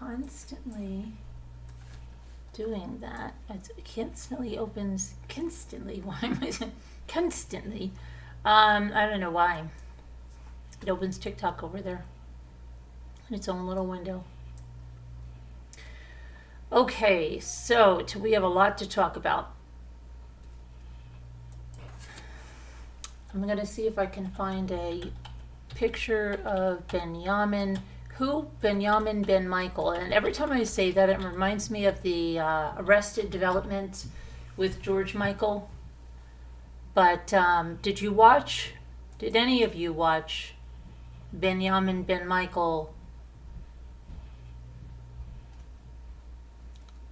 constantly doing that. It constantly opens, constantly, why am I saying constantly? I don't know why. It opens TikTok over there in its own little window. Okay, so we have a lot to talk about. I'm going to see if I can find a picture of Benyamin. Who? Benyamin Ben Michael. And every time I say that, it reminds me of the Arrested Development with George Michael. But did any of you watch Benyamin Ben Michael?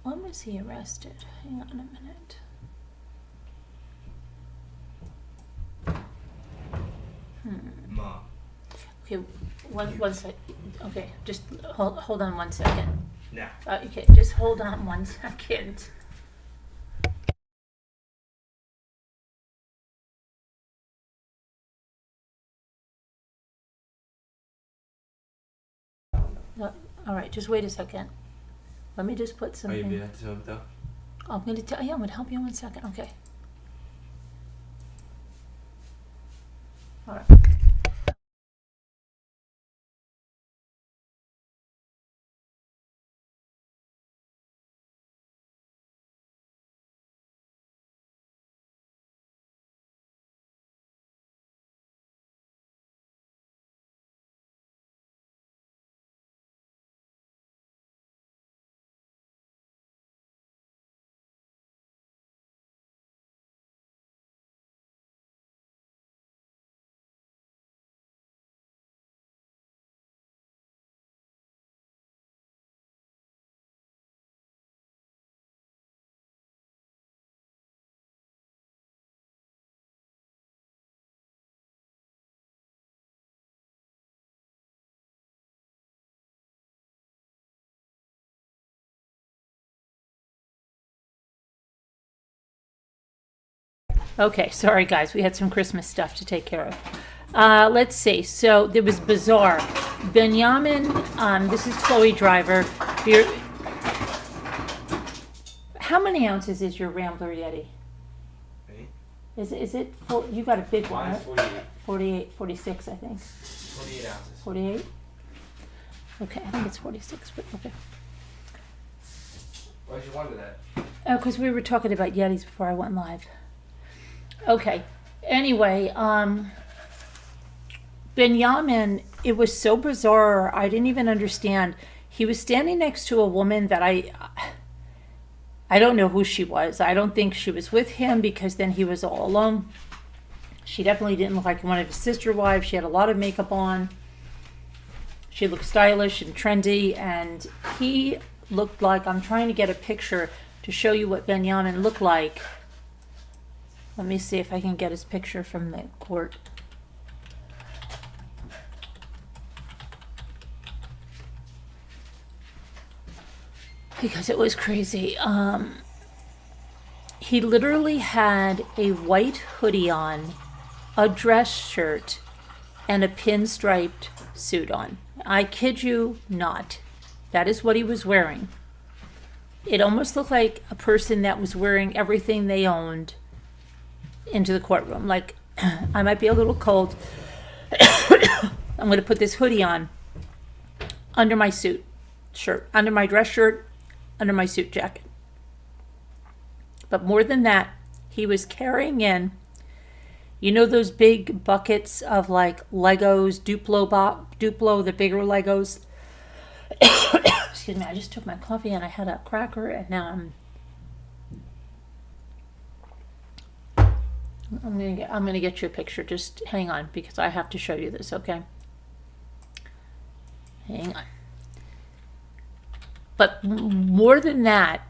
When was he arrested? Hang on a minute. Mom. Okay, one sec. Okay, just hold on 1 second. Now. Okay, just hold on 1 second. All right, just wait a second. Let me just put something. Are you being to though? I'm going to tell you. I'm going to help you in 1 second. Okay. All right. Okay, sorry guys, we had some Christmas stuff to take care of. Let's see. So there was bizarre. Benyamin, this is Chloe Driver. How many ounces is your Rambler Yeti? 8. Is it full? You got a big one, Mine's right? 48. 48, 46, I think. 48 ounces. 48? Okay, I think it's 46, but okay. Why'd you wonder that? Oh, because we were talking about Yetis before I went live. Okay. Anyway, Benyamin, it was so bizarre. I didn't even understand. He was standing next to a woman that I don't know who she was. I don't think she was with him because then he was all alone. She definitely didn't look like one of his sister wives. She had a lot of makeup on. She looked stylish and trendy, and he looked like, I'm trying to get a picture to show you what Benyamin looked like. Let me see if I can get his picture from the court. Because it was crazy. He literally had a white hoodie on, a dress shirt, and a pinstriped suit on. I kid you not. That is what he was wearing. It almost looked like a person that was wearing everything they owned into the courtroom. Like, I might be a little cold. I'm going to put this hoodie on under my suit shirt, under my dress shirt, under my suit jacket. But more than that, he was carrying in, you know, those big buckets of like Legos, Duplo, the bigger Legos. Excuse me, I just took my coffee and I had a cracker, and now I'm gonna get you a picture. Just hang on, because I have to show you this, okay? Hang on. But more than that,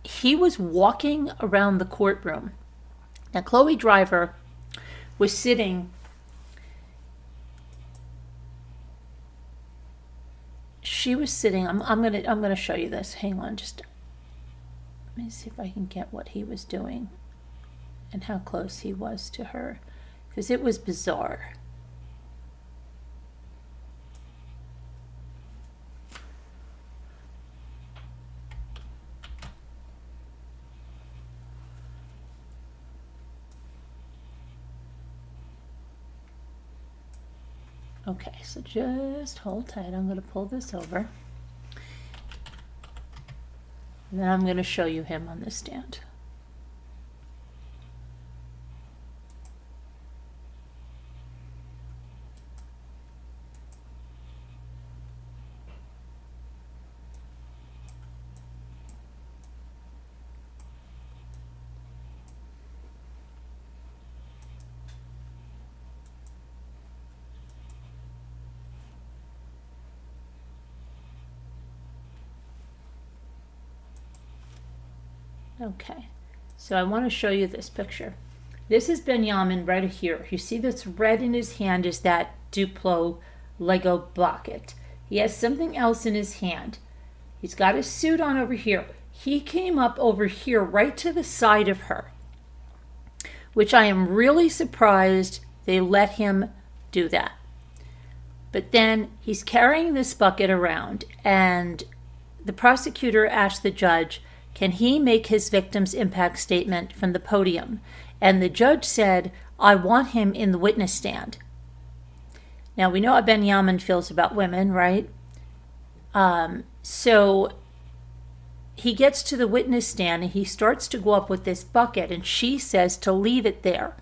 he was walking around the courtroom. Now, Chloe Driver was sitting. She was sitting. I'm gonna show you this. Hang on, just let me see if I can get what he was doing and how close he was to her, because it was bizarre. Okay, so just hold tight. I'm going to pull this over. And then I'm going to show you him on the stand. Okay, so I want to show you this picture. This is Benyamin right here. You see this red in his hand is that Duplo Lego bucket. He has something else in his hand. He's got his suit on over here. He came up over here right to the side of her, which I am really surprised they let him do that. But then he's carrying this bucket around, and the prosecutor asked the judge, can he make his victim's impact statement from the podium? And the judge said, I want him in the witness stand. Now, we know how Benyamin feels about women, right? So he gets to the witness stand and he starts to go up with this bucket, and she says to leave it there.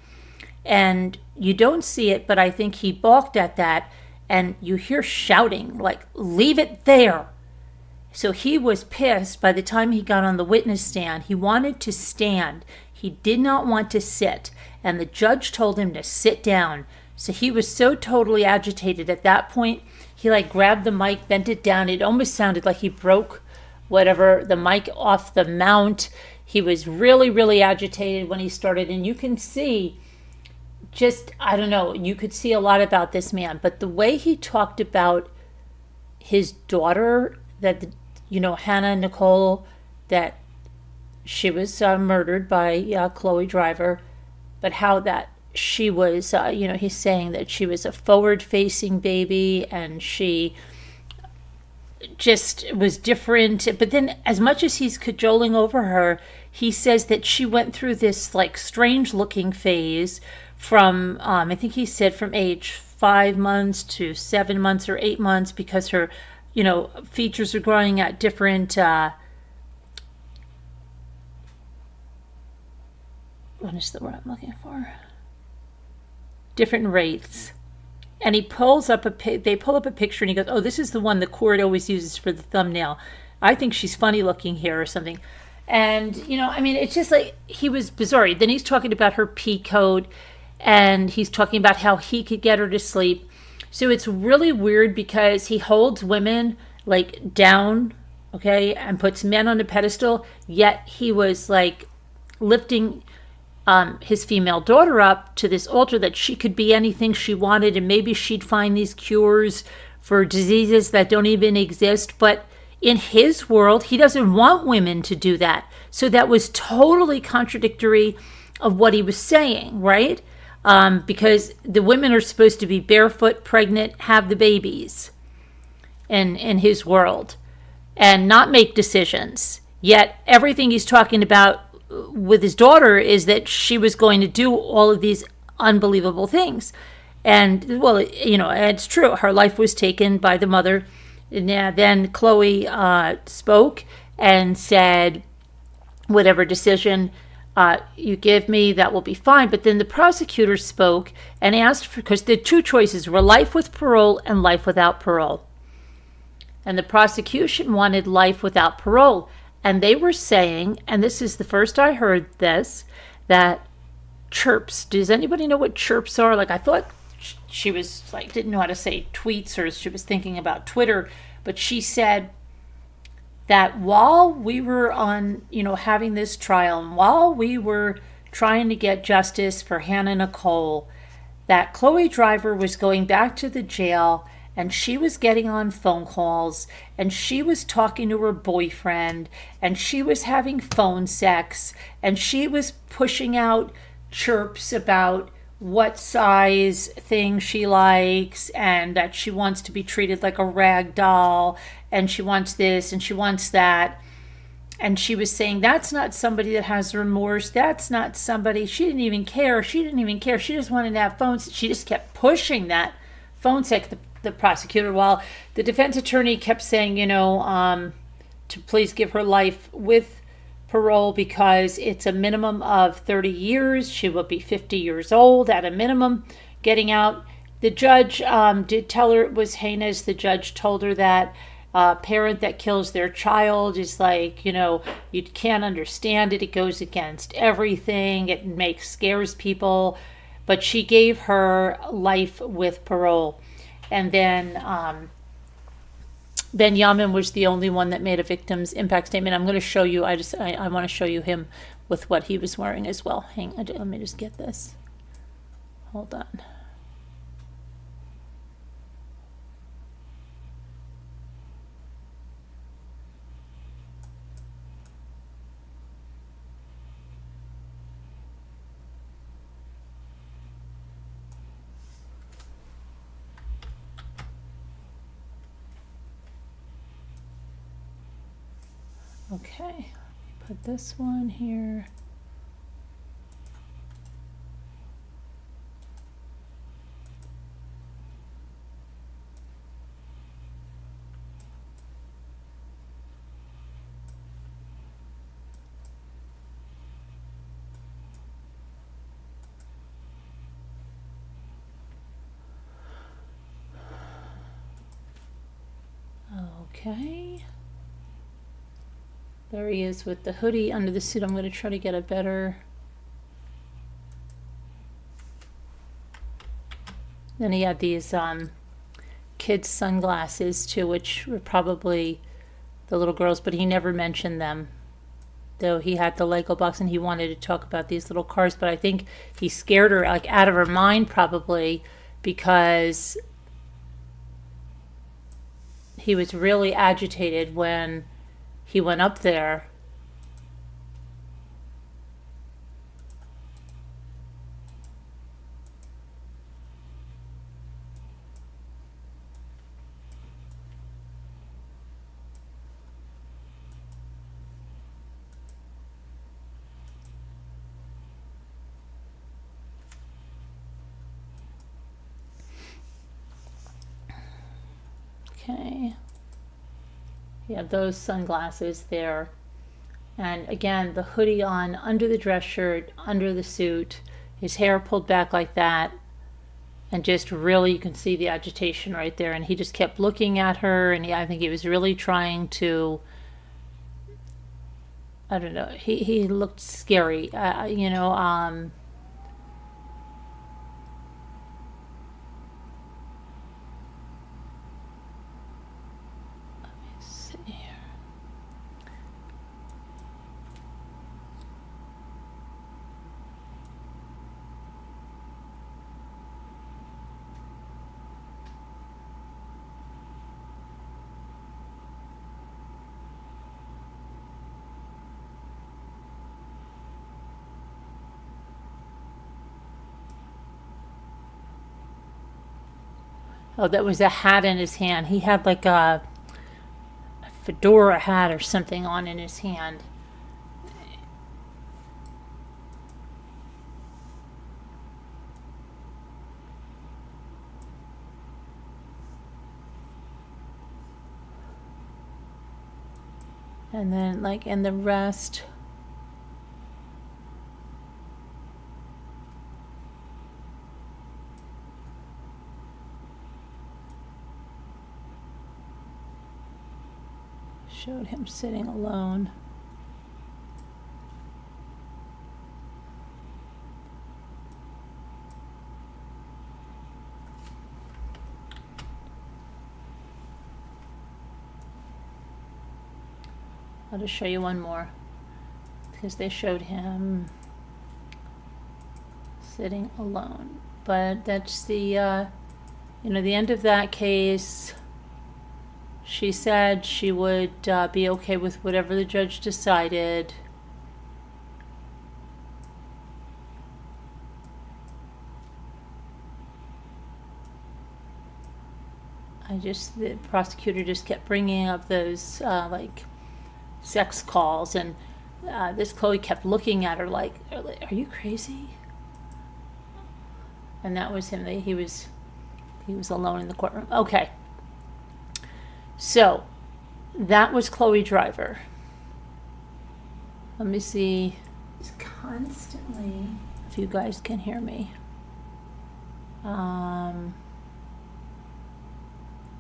And you don't see it, but I think he balked at that, and you hear shouting, like, leave it there. So he was pissed by the time he got on the witness stand. He wanted to stand. He did not want to sit. And the judge told him to sit down. So he was so totally agitated at that point. He grabbed the mic, bent it down. It almost sounded like he broke the mic off the mount. He was really, really agitated when he started. And you can see you could see a lot about this man. But the way he talked about his daughter, that Hannah Nicole, that she was murdered by Chloe Driver, but how that she was, he's saying that she was a forward-facing baby and she just was different. But then as much as he's cajoling over her, he says that she went through this strange-looking phase from, I think he said from age 5 months to 7 months or 8 months, because her features are growing at different, what is the word I'm looking for? Different rates. And he pulls up they pull up a picture and he goes, oh, this is the one the court always uses for the thumbnail. I think she's funny looking here or something. And, it's just he was bizarre. Then he's talking about her pea coat, and he's talking about how he could get her to sleep. So it's really weird because he holds women down, okay, and puts men on a pedestal, yet he was lifting his female daughter up to this altar that she could be anything she wanted, and maybe she'd find these cures for diseases that don't even exist. But in his world, he doesn't want women to do that. So that was totally contradictory of what he was saying, right? Because the women are supposed to be barefoot, pregnant, have the babies in his world and not make decisions. Yet everything he's talking about with his daughter is that she was going to do all of these unbelievable things. And, well, it's true. Her life was taken by the mother. And then Chloe spoke and said, whatever decision you give me, that will be fine. But then the prosecutor spoke and asked because the two choices were life with parole and life without parole. And the prosecution wanted life without parole. And they were saying, and this is the first I heard this, that chirps. Does anybody know what chirps are? I thought she was didn't know how to say tweets, or she was thinking about Twitter, but she said that while we were on, having this trial, and while we were trying to get justice for Hannah Nicole, that Chloe Driver was going back to the jail, and she was getting on phone calls, and she was talking to her boyfriend, and she was having phone sex, and she was pushing out chirps about what size thing she likes, and that she wants to be treated like a rag doll, and she wants this and she wants that. And she was saying, that's not somebody that has remorse. That's not somebody. She didn't even care. She just wanted to have phones. She just kept pushing that phone sex, the prosecutor, while the defense attorney kept saying, to please give her life with parole because it's a minimum of 30 years. She will be 50 years old at a minimum getting out. The judge did tell her it was heinous. The judge told her that a parent that kills their child is like, you can't understand it. It goes against everything. It scares people. But she gave her life with parole. And then Benyamin was the only one that made a victim's impact statement. I'm going to show you. I want to show you him with what he was wearing as well. Hang on, let me just get this. Hold on. Okay, put this one here. Okay. There he is with the hoodie under the suit. I'm going to try to get a better... Then he had these kids' sunglasses too, which were probably the little girls, but he never mentioned them. Though he had the Lego box and he wanted to talk about these little cars, but I think he scared her like out of her mind probably because he was really agitated when he went up there. Okay. You have those sunglasses there. And again, the hoodie on under the dress shirt, under the suit, his hair pulled back like that. And just really, you can see the agitation right there. And he just kept looking at her. And I think he was really trying to, I don't know, he looked scary, Oh, that was a hat in his hand. He had like a fedora hat or something on in his hand. And then like in the rest... showed him sitting alone. I'll just show you one more because they showed him sitting alone. But that's the, the end of that case. She said she would be okay with whatever the judge decided. The prosecutor just kept bringing up those, like, sex calls, and this Chloe kept looking at her like, are you crazy? And that was him. He was alone in the courtroom. Okay. So, that was Chloe Driver. Let me see. It's constantly, if you guys can hear me.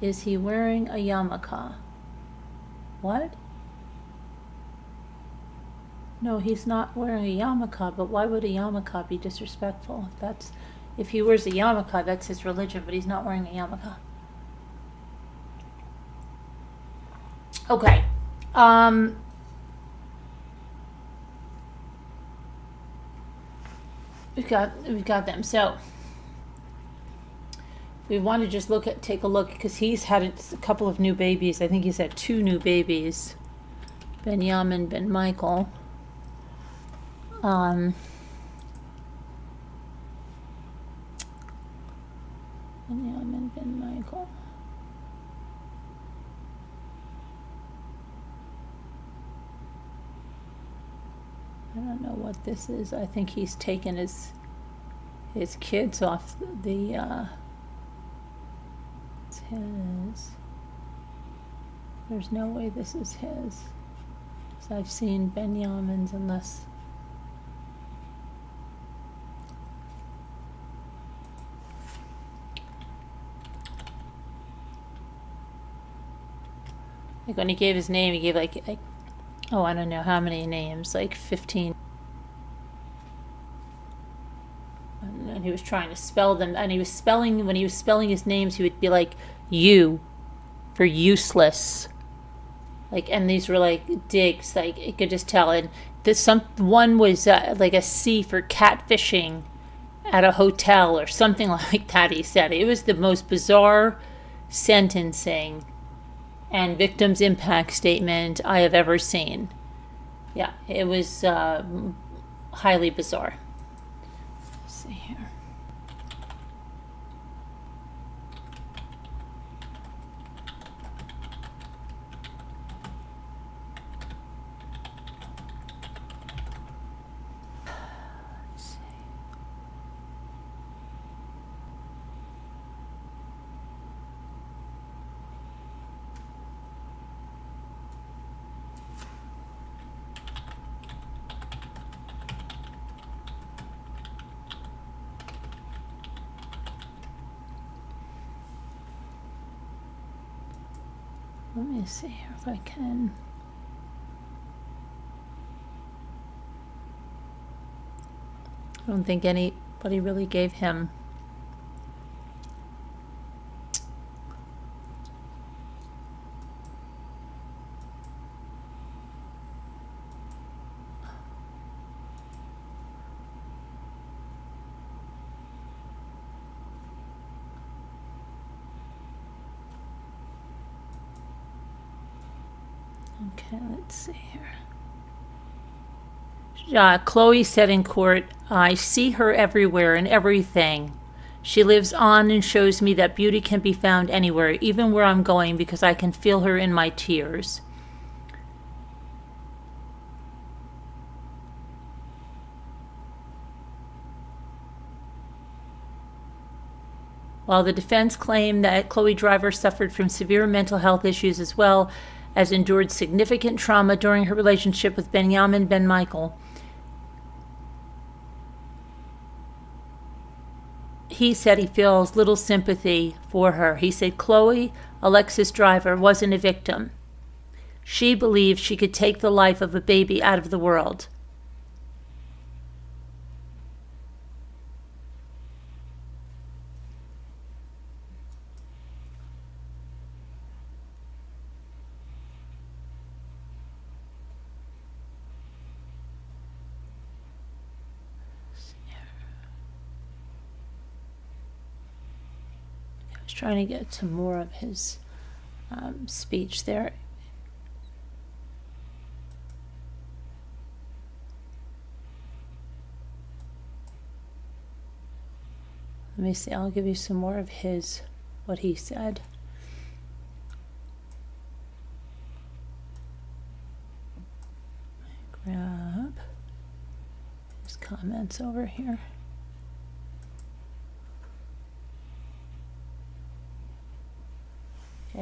Is he wearing a yarmulke? What? No, he's not wearing a yarmulke, but why would a yarmulke be disrespectful? If he wears a yarmulke, that's his religion, but he's not wearing a yarmulke. Okay. We've got them. So we want to just take a look because he's had a couple of new babies. I think he's had 2 new babies. Benyamin, Ben Michael. Benyamin, Ben Michael. I don't know what this is. I think he's taken his kids off the it's his. There's no way this is his. So I've seen Benyamin's unless like when he gave his name, he gave like oh, I don't know how many names, like 15. And he was trying to spell them, and when he was spelling his names, he would be like U for useless. Like, and these were like digs, like you could just tell. And one was like a C for catfishing at a hotel or something like that, he said. It was the most bizarre sentencing and victim's impact statement I have ever seen. Yeah, it was highly bizarre. Let's see here. Let me see here if I can. I don't think anybody really gave him Okay, let's see here. Chloe said in court, I see her everywhere and everything. She lives on and shows me that beauty can be found anywhere, even where I'm going, because I can feel her in my tears. While the defense claimed that Chloe Driver suffered from severe mental health issues as well as endured significant trauma during her relationship with Benyamin Ben Michael, he said he feels little sympathy for her. He said Chloe Alexis Driver wasn't a victim. She believed she could take the life of a baby out of the world. Trying to get to more of his speech there. Let me see, I'll give you some more of what he said. Grab his comments over here.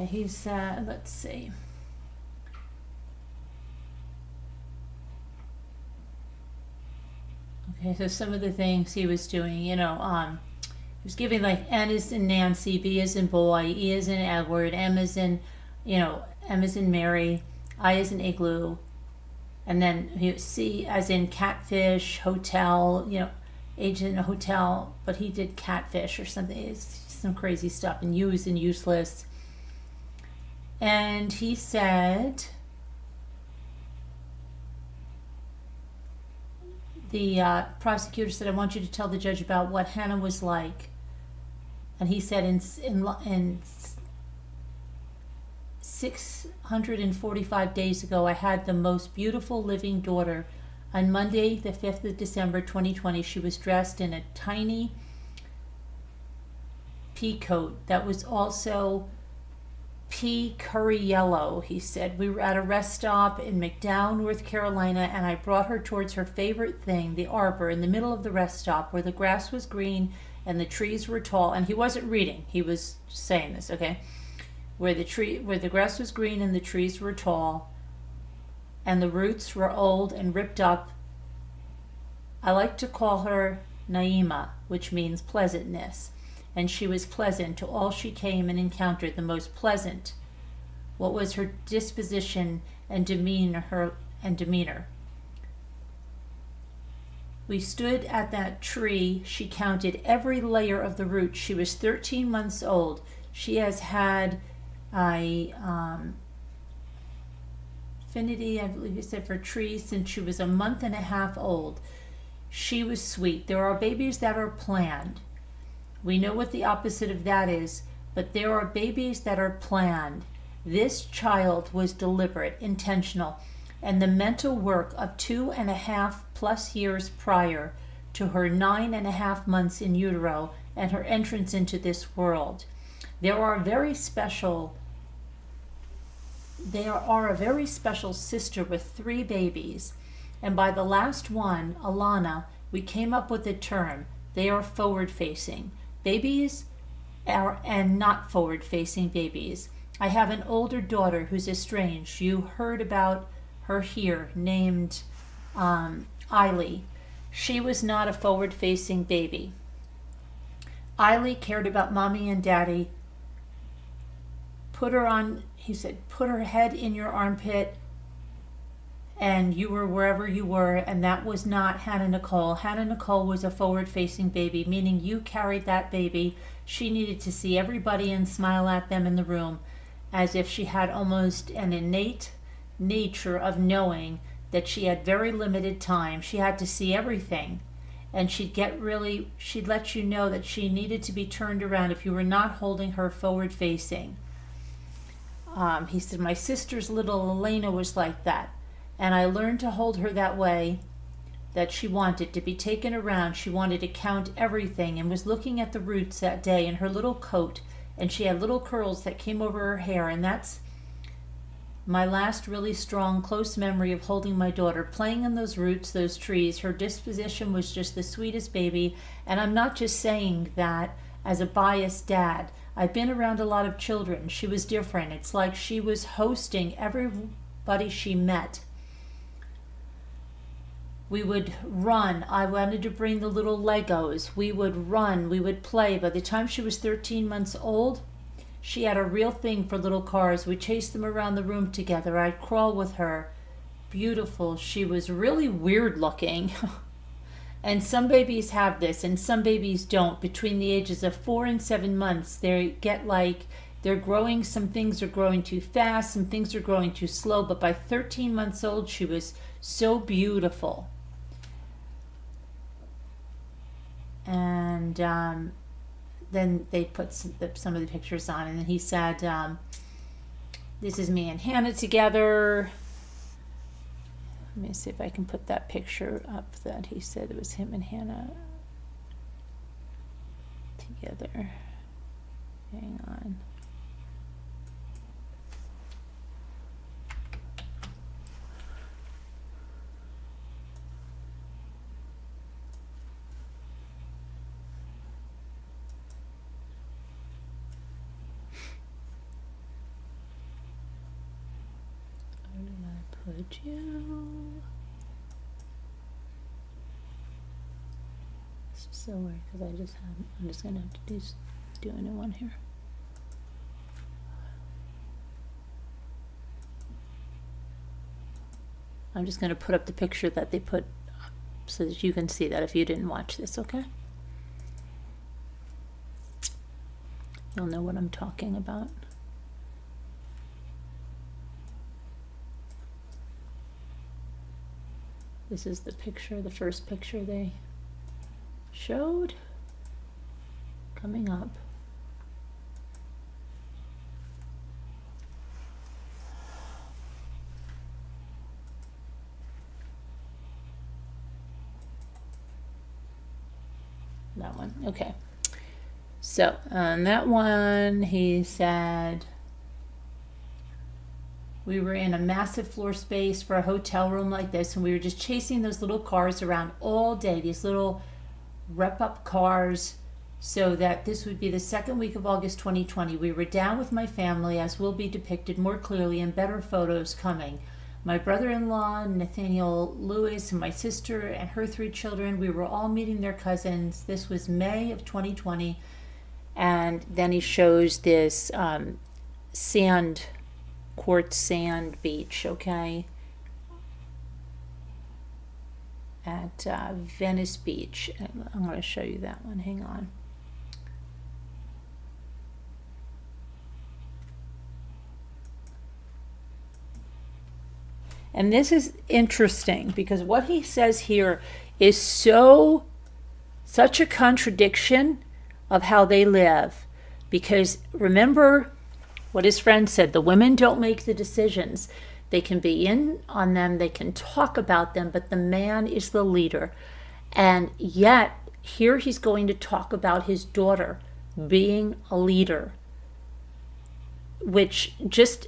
Okay, he's, let's see. Okay, so some of the things he was doing, he was giving like N is in Nancy, B is in boy, E is in Edward, M is in, M is in Mary, I is in igloo, and then C as in catfish, hotel, agent hotel, but he did catfish or something. It's some crazy stuff. And U is in useless. And he said, the prosecutor said, I want you to tell the judge about what Hannah was like. And he said, in 645 days ago, I had the most beautiful living daughter. On Monday, the 5th of December, 2020, she was dressed in a tiny pea coat that was also pea curry yellow, he said. We were at a rest stop in McDowell, North Carolina, and I brought her towards her favorite thing, the arbor, in the middle of the rest stop where the grass was green and the trees were tall. And he wasn't reading, he was saying this, okay? Where the grass was green and the trees were tall and the roots were old and ripped up. I like to call her Naima, which means pleasantness. And she was pleasant to all she came and encountered, the most pleasant. What was her disposition and demeanor? We stood at that tree. She counted every layer of the roots. She was 13 months old. She has had a affinity, I believe you said, for trees since she was a month and a half old. She was sweet. There are babies that are planned. We know what the opposite of that is, but there are babies that are planned. This child was deliberate, intentional, and the mental work of 2.5+ years prior to her 9.5 months in utero and her entrance into this world. They are a very special sister with 3 babies, and by the last one, Alana, we came up with the term, they are forward-facing. Babies and not forward-facing babies. I have an older daughter who's estranged. You heard about her here, named Eiley. She was not a forward-facing baby. Eiley cared about mommy and daddy. Put her head in your armpit, and you were wherever you were, and that was not Hannah Nicole. Hannah Nicole was a forward-facing baby, meaning you carried that baby. She needed to see everybody and smile at them in the room, as if she had almost an innate nature of knowing that she had very limited time. She had to see everything, and she'd let you know that she needed to be turned around if you were not holding her forward-facing. He said, my sister's little Elena was like that. And I learned to hold her that way, that she wanted to be taken around. She wanted to count everything and was looking at the roots that day in her little coat. And she had little curls that came over her hair. And that's my last really strong, close memory of holding my daughter, playing in those roots, those trees. Her disposition was just the sweetest baby. And I'm not just saying that as a biased dad. I've been around a lot of children. She was different. It's like she was hosting everybody she met. We would run. I wanted to bring the little Legos. We would run. We would play. By the time she was 13 months old, she had a real thing for little cars. We chased them around the room together. I'd crawl with her. Beautiful. She was really weird looking. And some babies have this and some babies don't. Between the ages of 4 and 7 months, they get like they're growing. Some things are growing too fast. Some things are growing too slow. But by 13 months old, she was so beautiful. And then they put some of the pictures on, and then he said, this is me and Hannah together. Let me see if I can put that picture up that he said it was him and Hannah together. Hang on. Could you? It's so weird because I'm just gonna have to do a new one here. I'm just gonna put up the picture that they put up so that you can see that if you didn't watch this, okay? You'll know what I'm talking about. This is the picture, the first picture they showed coming up. That one, okay. So on that one, he said, we were in a massive floor space for a hotel room like this, and we were just chasing those little cars around all day, these little rep-up cars, so that this would be the second week of August 2020. We were down with my family, as will be depicted more clearly in better photos coming. My brother-in-law, Nathaniel Lewis, and my sister and her 3 children, we were all meeting their cousins. This was May of 2020. And then he shows this quartz sand beach, okay, at Venice Beach. And I'm going to show you that one. Hang on. And this is interesting because what he says here is such a contradiction of how they live. Because remember what his friend said, the women don't make the decisions. They can be in on them, they can talk about them, but the man is the leader. And yet, here he's going to talk about his daughter being a leader, which just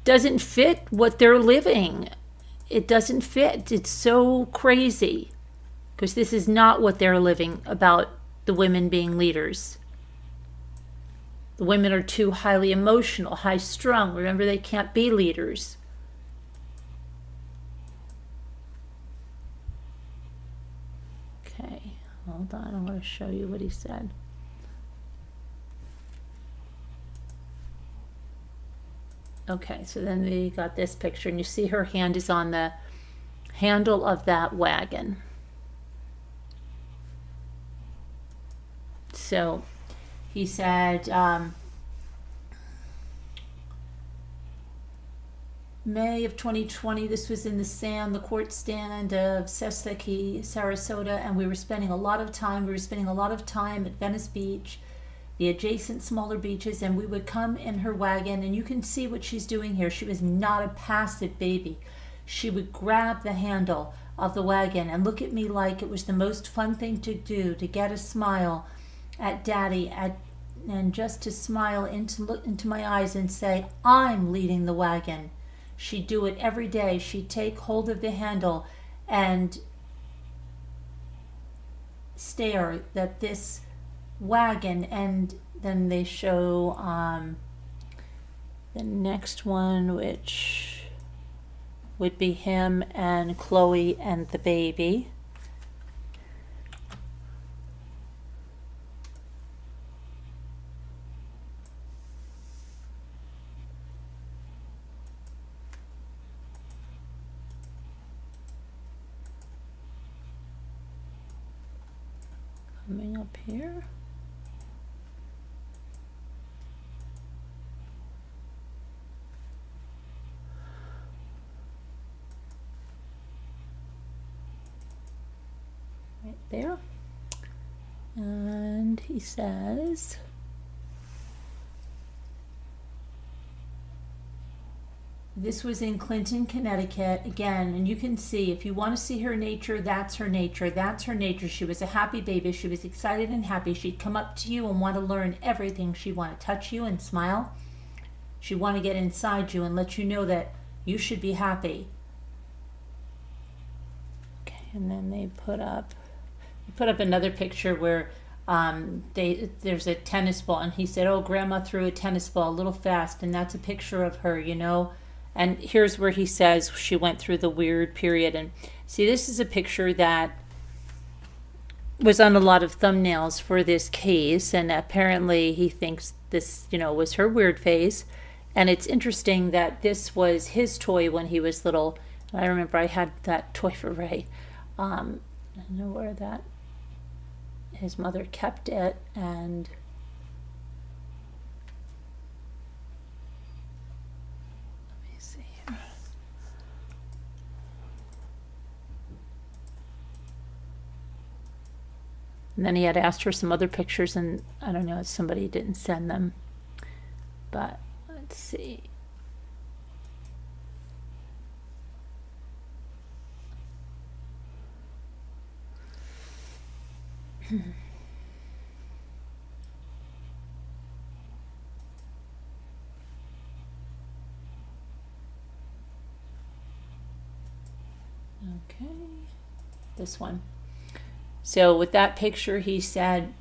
doesn't fit what they're living. It doesn't fit. It's so crazy because this is not what they're living about, the women being leaders. The women are too highly emotional, high strung. Remember, they can't be leaders. Okay, hold on. I'm going to show you what he said. Okay, so then we got this picture, and you see her hand is on the handle of that wagon. So he said, May of 2020, this was in the court stand of Sesaki, Sarasota, and we were spending a lot of time at Venice Beach, the adjacent smaller beaches, and we would come in her wagon, and you can see what she's doing here. She was not a passive baby. She would grab the handle of the wagon and look at me like it was the most fun thing to do, to get a smile at Daddy, and just to smile look into my eyes and say, I'm leading the wagon. She'd do it every day. She'd take hold of the handle and stare at this wagon. And then they show the next one, which would be him and Chloe and the baby. Coming up here. Right there. And he says, this was in Clinton, Connecticut, again, and you can see, if you want to see her nature, that's her nature. That's her nature. She was a happy baby. She was excited and happy. She'd come up to you and want to learn everything. She'd want to touch you and smile. She'd want to get inside you and let you know that you should be happy. Okay, and then they put up another picture where there's a tennis ball, and he said, oh, Grandma threw a tennis ball a little fast, and that's a picture of her, you know, And here's where he says she went through the weird period. And see, this is a picture that was on a lot of thumbnails for this case, and apparently he thinks this, was her weird phase. And it's interesting that this was his toy when he was little. I remember I had that toy for Ray. I don't know where that his mother kept it, and let me see here. And then he had asked for some other pictures, and I don't know if somebody didn't send them. But let's see. Okay, this one. So with that picture, he said,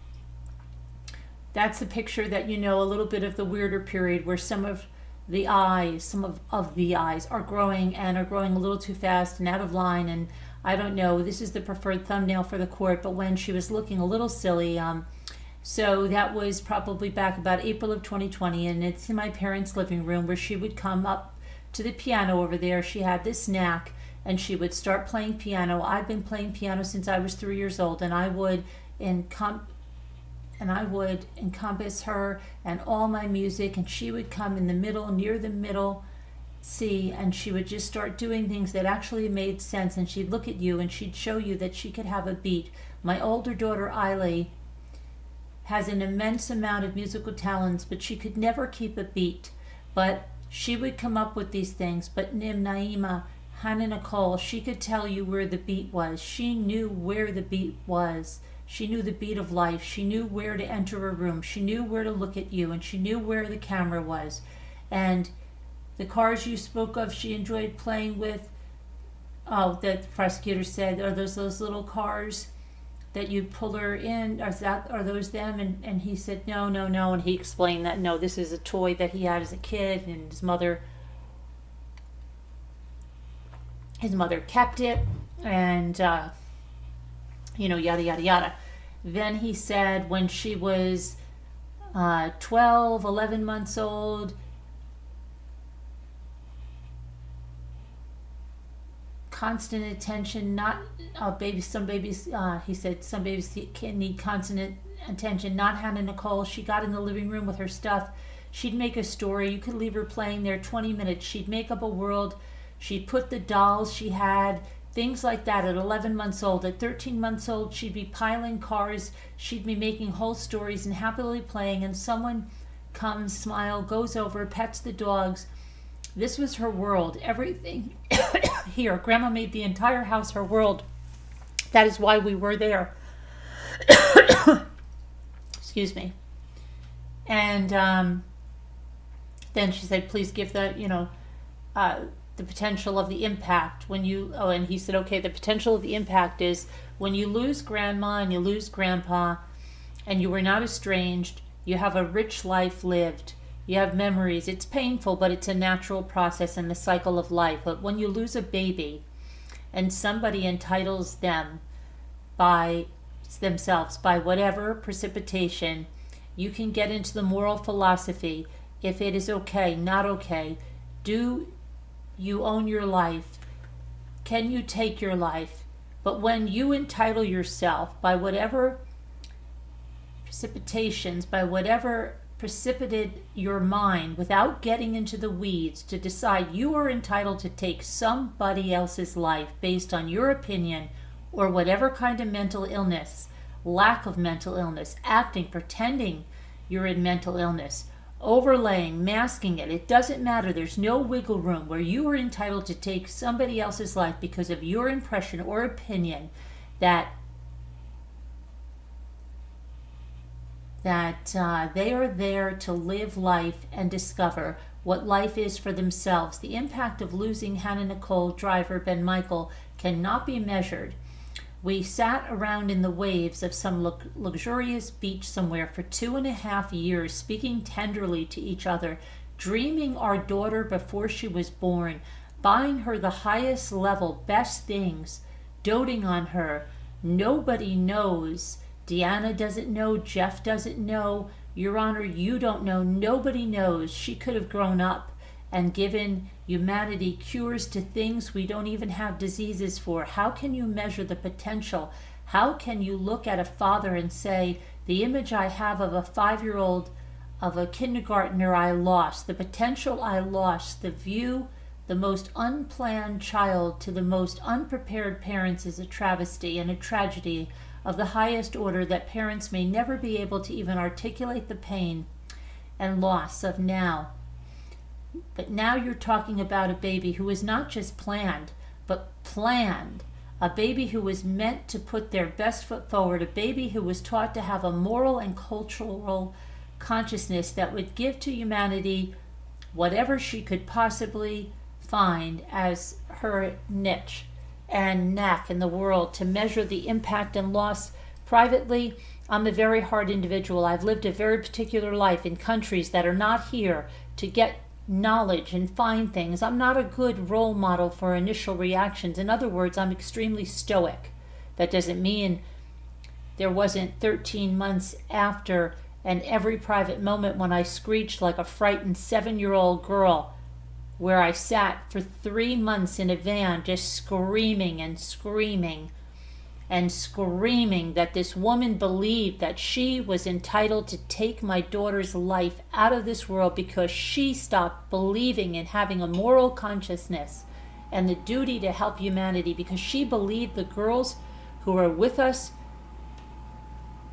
that's a picture that, a little bit of the weirder period where some of the eyes are growing and are growing a little too fast and out of line. And I don't know, this is the preferred thumbnail for the court, but when she was looking a little silly, so that was probably back about April of 2020, and it's in my parents' living room where she would come up to the piano over there. She had this knack, and she would start playing piano. I've been playing piano since I was 3 years old, and I would encompass her and all my music, and she would come in the middle, near the middle C, and she would just start doing things that actually made sense, and she'd look at you and she'd show you that she could have a beat. My older daughter, Eiley, has an immense amount of musical talents, but she could never keep a beat. But she would come up with these things. But Nim, Naima, Hannah Nicole, she could tell you where the beat was. She knew where the beat was. She knew the beat of life. She knew where to enter a room. She knew where to look at you, and she knew where the camera was. And the cars you spoke of, she enjoyed playing with. Oh, the prosecutor said, are those little cars that you pull her in? Are those them? And he said, no. And he explained that, no, this is a toy that he had as a kid, and his mother kept it, and yada, yada, yada. Then he said when she was 12, 11 months old, constant attention, not babies. Some babies, he said, some babies can need constant attention. Not Hannah Nicole. She got in the living room with her stuff. She'd make a story. You could leave her playing there 20 minutes. She'd make up a world. She'd put the dolls she had, things like that. At 11 months old, at 13 months old, she'd be piling cars. She'd be making whole stories and happily playing. And someone comes, smile, goes over, pets the dogs. This was her world. Everything here. Grandma made the entire house her world. That is why we were there. Excuse me. And then she said, please give the potential of the impact when you, and he said, okay, the potential of the impact is when you lose grandma and you lose grandpa and you were not estranged, you have a rich life lived. You have memories. It's painful, but it's a natural process in the cycle of life. But when you lose a baby and somebody entitles them by themselves, by whatever precipitation, you can get into the moral philosophy. If it is okay, not okay, do you own your life? Can you take your life? But when you entitle yourself by whatever precipitations, by whatever precipitated your mind without getting into the weeds to decide you are entitled to take somebody else's life based on your opinion or whatever kind of mental illness, lack of mental illness, acting, pretending you're in mental illness, overlaying, masking it, it doesn't matter. There's no wiggle room where you are entitled to take somebody else's life because of your impression or opinion that they are there to live life and discover what life is for themselves. The impact of losing Hannah Nicole, driver Ben Michael, cannot be measured. We sat around in the waves of some luxurious beach somewhere for 2.5 years, speaking tenderly to each other, dreaming our daughter before she was born, buying her the highest level, best things, doting on her. Nobody knows. Deanna doesn't know. Jeff doesn't know. Your Honor, you don't know. Nobody knows. She could have grown up and given humanity cures to things we don't even have diseases for. How can you measure the potential? How can you look at a father and say, the image I have of a 5-year-old, of a kindergartner I lost, the potential I lost, the view, the most unplanned child to the most unprepared parents is a travesty and a tragedy of the highest order that parents may never be able to even articulate the pain and loss of now. But now you're talking about a baby who is not just planned, but planned. A baby who was meant to put their best foot forward. A baby who was taught to have a moral and cultural consciousness that would give to humanity whatever she could possibly find as her niche and knack in the world to measure the impact and loss. Privately, I'm a very hard individual. I've lived a very particular life in countries that are not here to get knowledge and find things. I'm not a good role model for initial reactions. In other words, I'm extremely stoic. That doesn't mean there wasn't 13 months after and every private moment when I screeched like a frightened 7-year-old girl, where I sat for 3 months in a van just screaming and screaming and screaming that this woman believed that she was entitled to take my daughter's life out of this world because she stopped believing in having a moral consciousness and the duty to help humanity, because she believed the girls who are with us,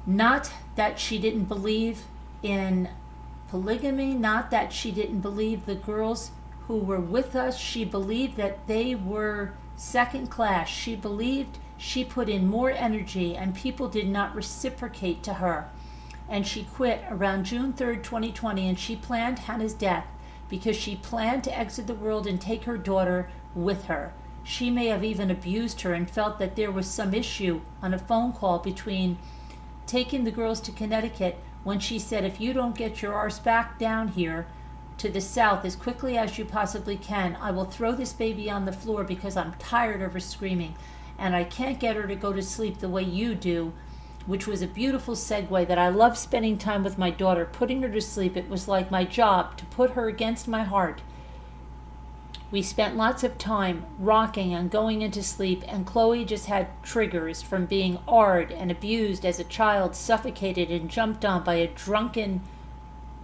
not that she didn't believe in polygamy, not that she didn't believe the girls who were with us, she believed that they were second class. She believed she put in more energy and people did not reciprocate to her. And she quit around June 3rd, 2020, and she planned Hannah's death because she planned to exit the world and take her daughter with her. She may have even abused her and felt that there was some issue on a phone call between taking the girls to Connecticut when she said, if you don't get your arse back down here to the south as quickly as you possibly can, I will throw this baby on the floor because I'm tired of her screaming and I can't get her to go to sleep the way you do, which was a beautiful segue that I love spending time with my daughter, putting her to sleep. It was like my job to put her against my heart. We spent lots of time rocking and going into sleep, and Chloe just had triggers from being AR'd and abused as a child, suffocated and jumped on by a drunken,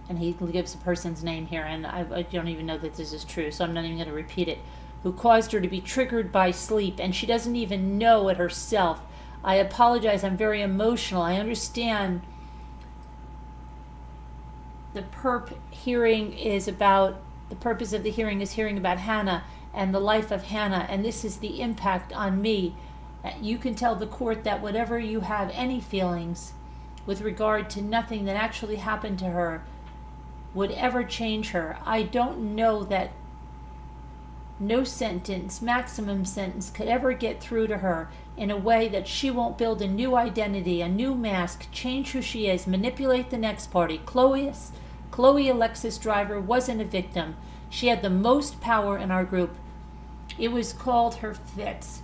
and he gives a person's name here, and I don't even know that this is true, so I'm not even going to repeat it, who caused her to be triggered by sleep, and she doesn't even know it herself. I apologize, I'm very emotional. I understand the purpose of the hearing is hearing about Hannah and the life of Hannah, and this is the impact on me. You can tell the court that whatever you have any feelings with regard to nothing that actually happened to her would ever change her. I don't know that no sentence, maximum sentence, could ever get through to her in a way that she won't build a new identity, a new mask, change who she is, manipulate the next party. Chloe Alexis Driver wasn't a victim. She had the most power in our group. It was called her fits.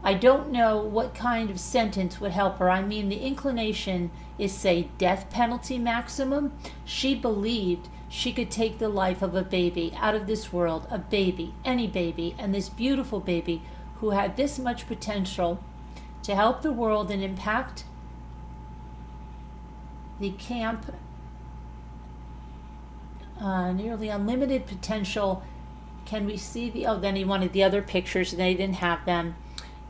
I don't know what kind of sentence would help her. I mean, the inclination is, say, death penalty maximum. She believed she could take the life of a baby out of this world, a baby, any baby, and this beautiful baby who had this much potential to help the world and impact the camp, nearly unlimited potential. Can we see then he wanted the other pictures, and they didn't have them.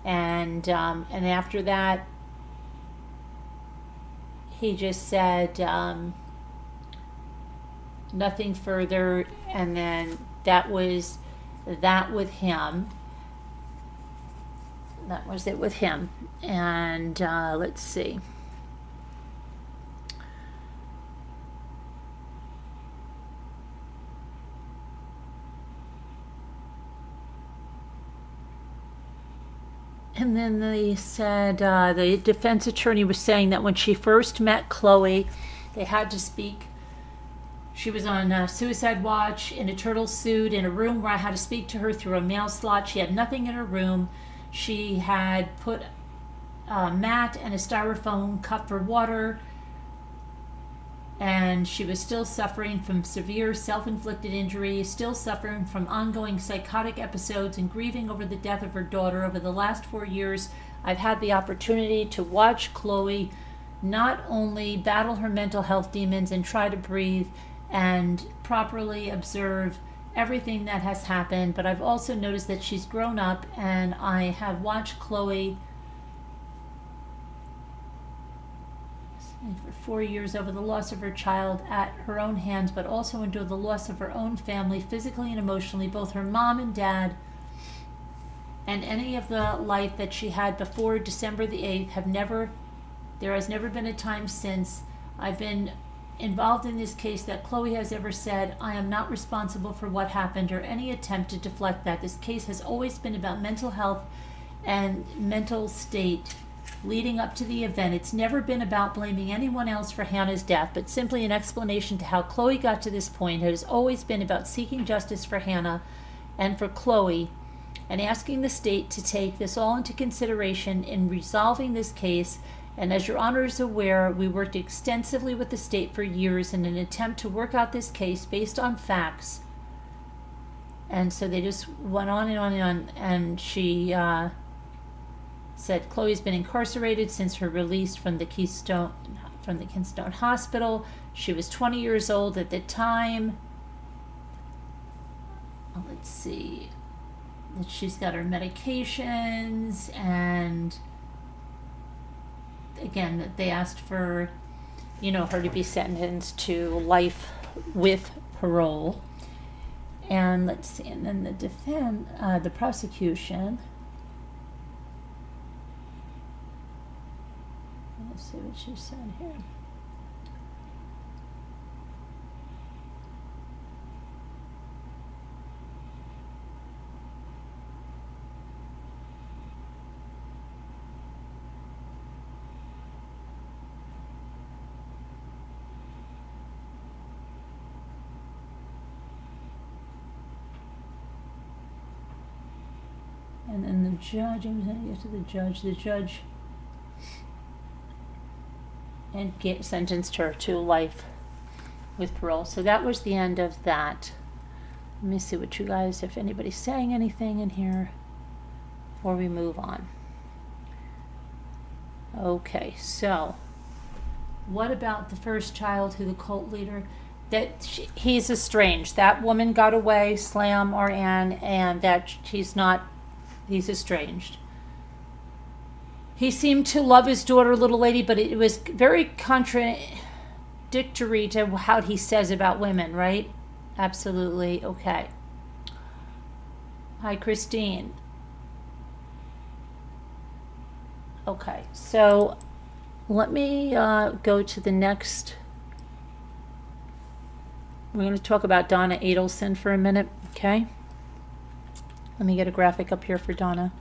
And after that, he just said nothing further, and then that was with him. That was it with him. And let's see. And then they said, the defense attorney was saying that when she first met Chloe, they had to speak. She was on suicide watch in a turtle suit in a room where I had to speak to her through a mail slot. She had nothing in her room. She had put a mat and a styrofoam cup for water, and she was still suffering from severe self-inflicted injury, still suffering from ongoing psychotic episodes and grieving over the death of her daughter. Over the last 4 years, I've had the opportunity to watch Chloe not only battle her mental health demons and try to breathe and properly observe everything that has happened, but I've also noticed that she's grown up, and I have watched Chloe for 4 years over the loss of her child at her own hands, but also endure the loss of her own family, physically and emotionally, both her mom and dad, and any of the life that she had before December the 8th there has never been a time since I've been involved in this case that Chloe has ever said, I am not responsible for what happened, or any attempt to deflect that. This case has always been about mental health and mental state leading up to the event. It's never been about blaming anyone else for Hannah's death, but simply an explanation to how Chloe got to this point. It has always been about seeking justice for Hannah and for Chloe, and asking the state to take this all into consideration in resolving this case. And as your honor is aware, we worked extensively with the state for years in an attempt to work out this case based on facts. And so they just went on and on and on, and she said Chloe's been incarcerated since her release from the Keystone Hospital. She was 20 years old at the time. Let's see. She's got her medications, and again, that they asked for, her to be sentenced to life with parole. And let's see, and then the prosecution. Let's see what she said here. And then the judge, I'm going to get to the judge and sentenced her to life with parole. So that was the end of that. Let me see what you guys, if anybody's saying anything in here before we move on. Okay, so what about the first child who the cult leader, he's estranged. That woman got away, Slam or Ann, and that he's estranged. He seemed to love his daughter, little lady, but it was very contradictory to how he says about women, right? Absolutely. Okay. Hi, Christine. Okay, so let me go to the next. We're going to talk about Donna Adelson for a minute, okay? Let me get a graphic up here for Donna.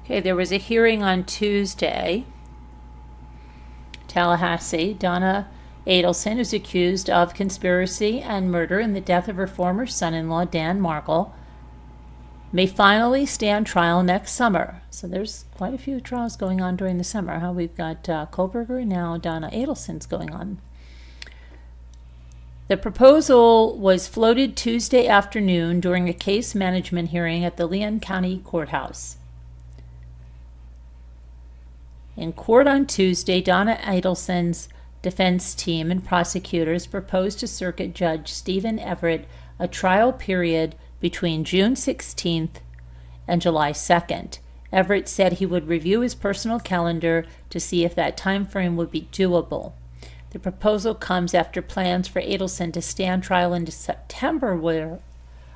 Okay, there was a hearing on Tuesday. Tallahassee. Donna Adelson is accused of conspiracy and murder in the death of her former son-in-law, Dan Markle, may finally stand trial next summer. So there's quite a few trials going on during the summer. We've got Koberger, and now Donna Adelson's going on. The proposal was floated Tuesday afternoon during a case management hearing at the Leon County Courthouse. In court on Tuesday, Donna Adelson's defense team and prosecutors proposed to Circuit Judge Stephen Everett a trial period between June 16th and July 2nd. Everett said he would review his personal calendar to see if that time frame would be doable. The proposal comes after plans for Adelson to stand trial in September were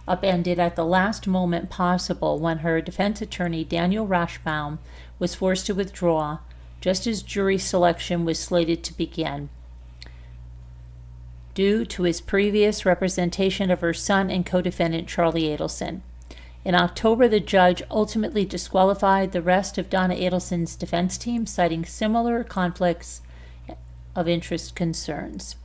upended at the last moment possible when her defense attorney, Daniel Rashbaum, was forced to withdraw just as jury selection was slated to begin, due to his previous representation of her son and co-defendant Charlie Adelson. In October, the judge ultimately disqualified the rest of Donna Adelson's defense team, citing similar conflicts of interest concerns.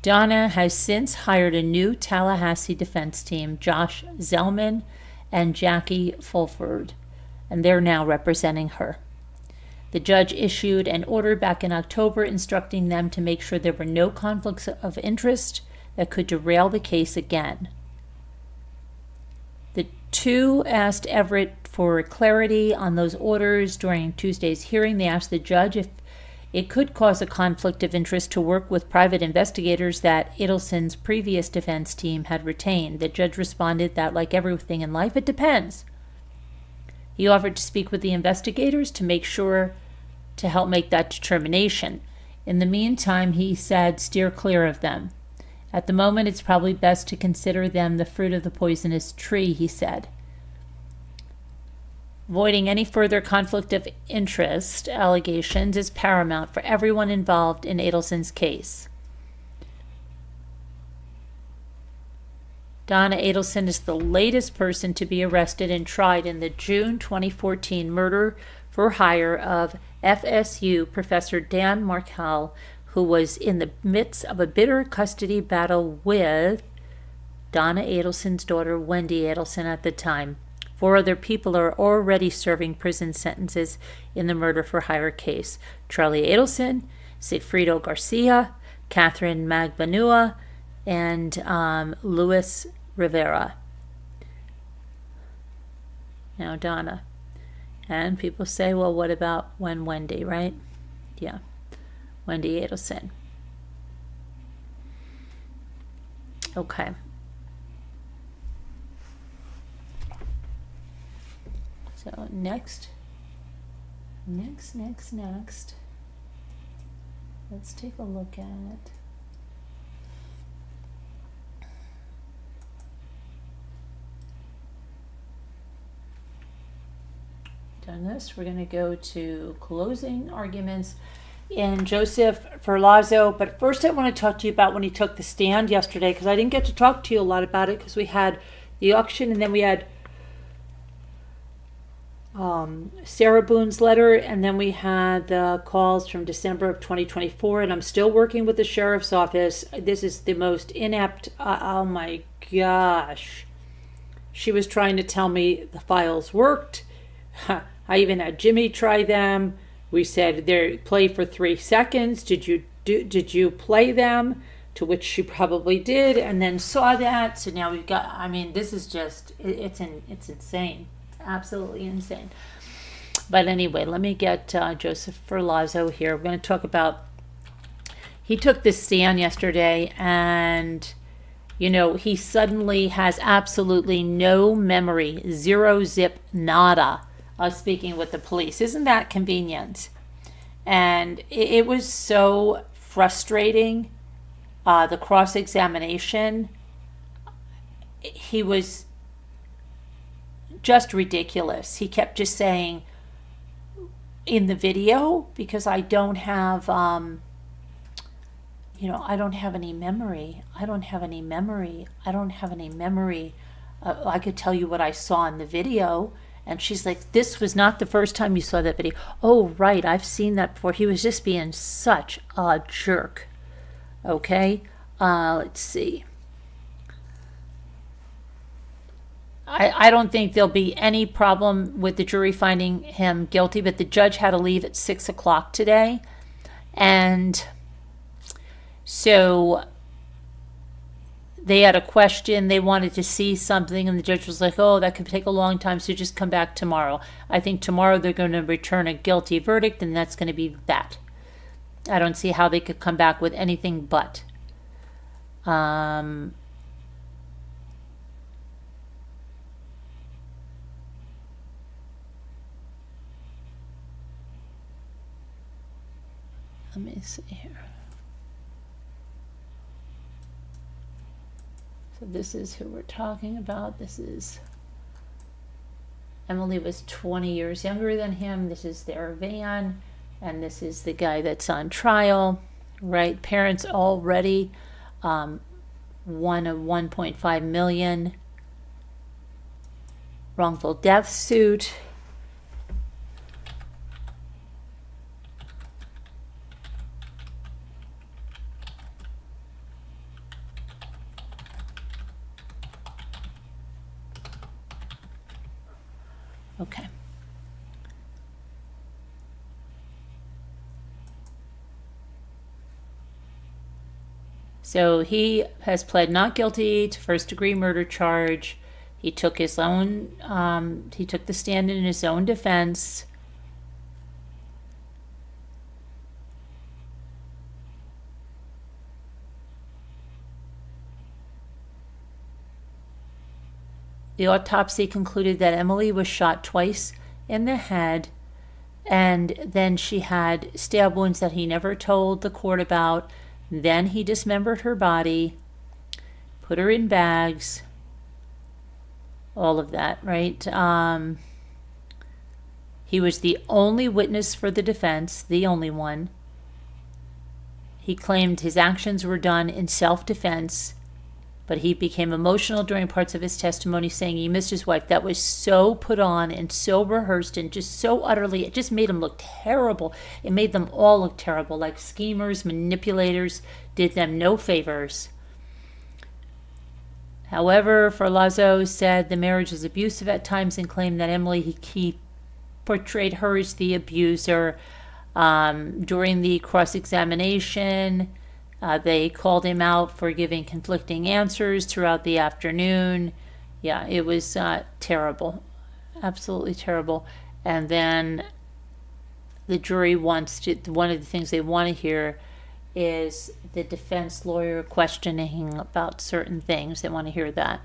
Donna has since hired a new Tallahassee defense team, Josh Zellman and Jackie Fulford, and they're now representing her. The judge issued an order back in October instructing them to make sure there were no conflicts of interest that could derail the case again. The two asked Everett for clarity on those orders during Tuesday's hearing. They asked the judge if it could cause a conflict of interest to work with private investigators that Adelson's previous defense team had retained. The judge responded that, like everything in life, it depends. He offered to speak with the investigators to make sure to help make that determination. In the meantime, he said, steer clear of them. At the moment, it's probably best to consider them the fruit of the poisonous tree, he said. Avoiding any further conflict of interest allegations is paramount for everyone involved in Adelson's case. Donna Adelson is the latest person to be arrested and tried in the June 2014 murder for hire of FSU professor Dan Markel, who was in the midst of a bitter custody battle with Donna Adelson's daughter, Wendy Adelson, at the time. 4 other people are already serving prison sentences in the murder for hire case. Charlie Adelson, Sigfrido Garcia, Catherine Magbanua, and Luis Rivera. Now Donna. And people say, well, what about Wendy, right? Yeah, Wendy Adelson. Okay. So next. Let's take a look at done this. We're going to go to closing arguments in Joseph Ferlazzo. But first I want to talk to you about when he took the stand yesterday, because I didn't get to talk to you a lot about it because we had the auction and then we had Sarah Boone's letter, and then we had the calls from December of 2024, and I'm still working with the sheriff's office. This is the most inept, oh my gosh. She was trying to tell me the files worked. I even had Jimmy try them. We said, they play for 3 seconds. Did you play them? To which she probably did, and then saw that. So now we've got, I mean, this is just, it's insane. Absolutely insane. But anyway, let me get Joseph Ferlazzo here. We're going to talk about, he took this stand yesterday, and you know, he suddenly has absolutely no memory, zero zip nada of speaking with the police. Isn't that convenient? And it was so frustrating, the cross-examination. He was just ridiculous. He kept just saying in the video, because I don't have, I don't have any memory. I don't have any memory. I could tell you what I saw in the video. And she's like, this was not the first time you saw that video. Oh, right. I've seen that before. He was just being such a jerk. Okay. Let's see. I don't think there'll be any problem with the jury finding him guilty, but the judge had to leave at 6 o'clock today. And so they had a question. They wanted to see something, and the judge was like, oh, that could take a long time, so just come back tomorrow. I think tomorrow they're going to return a guilty verdict, and that's going to be that. I don't see how they could come back with anything but. Let me see here. this is who we're talking about. This is, Emily was 20 years younger than him. This is their van, and this is the guy that's on trial, right? Parents already won a $1.5 million wrongful death suit. Okay. So he has pled not guilty to first-degree murder charge. He took his own, he took the stand in his own defense. The autopsy concluded that Emily was shot twice in the head, and then she had stab wounds that he never told the court about. Then he dismembered her body, put her in bags, all of that, right? He was the only witness for the defense, the only one. He claimed his actions were done in self-defense, but he became emotional during parts of his testimony, saying he missed his wife. That was so put on and so rehearsed and just so utterly, it just made him look terrible. It made them all look terrible, like schemers, manipulators, did them no favors. However, Ferlazzo said the marriage was abusive at times and claimed that Emily, he portrayed her as the abuser. During the cross-examination, they called him out for giving conflicting answers throughout the afternoon. Yeah, it was terrible, absolutely terrible. And then the jury wants to, one of the things they want to hear is the defense lawyer questioning about certain things. They want to hear that.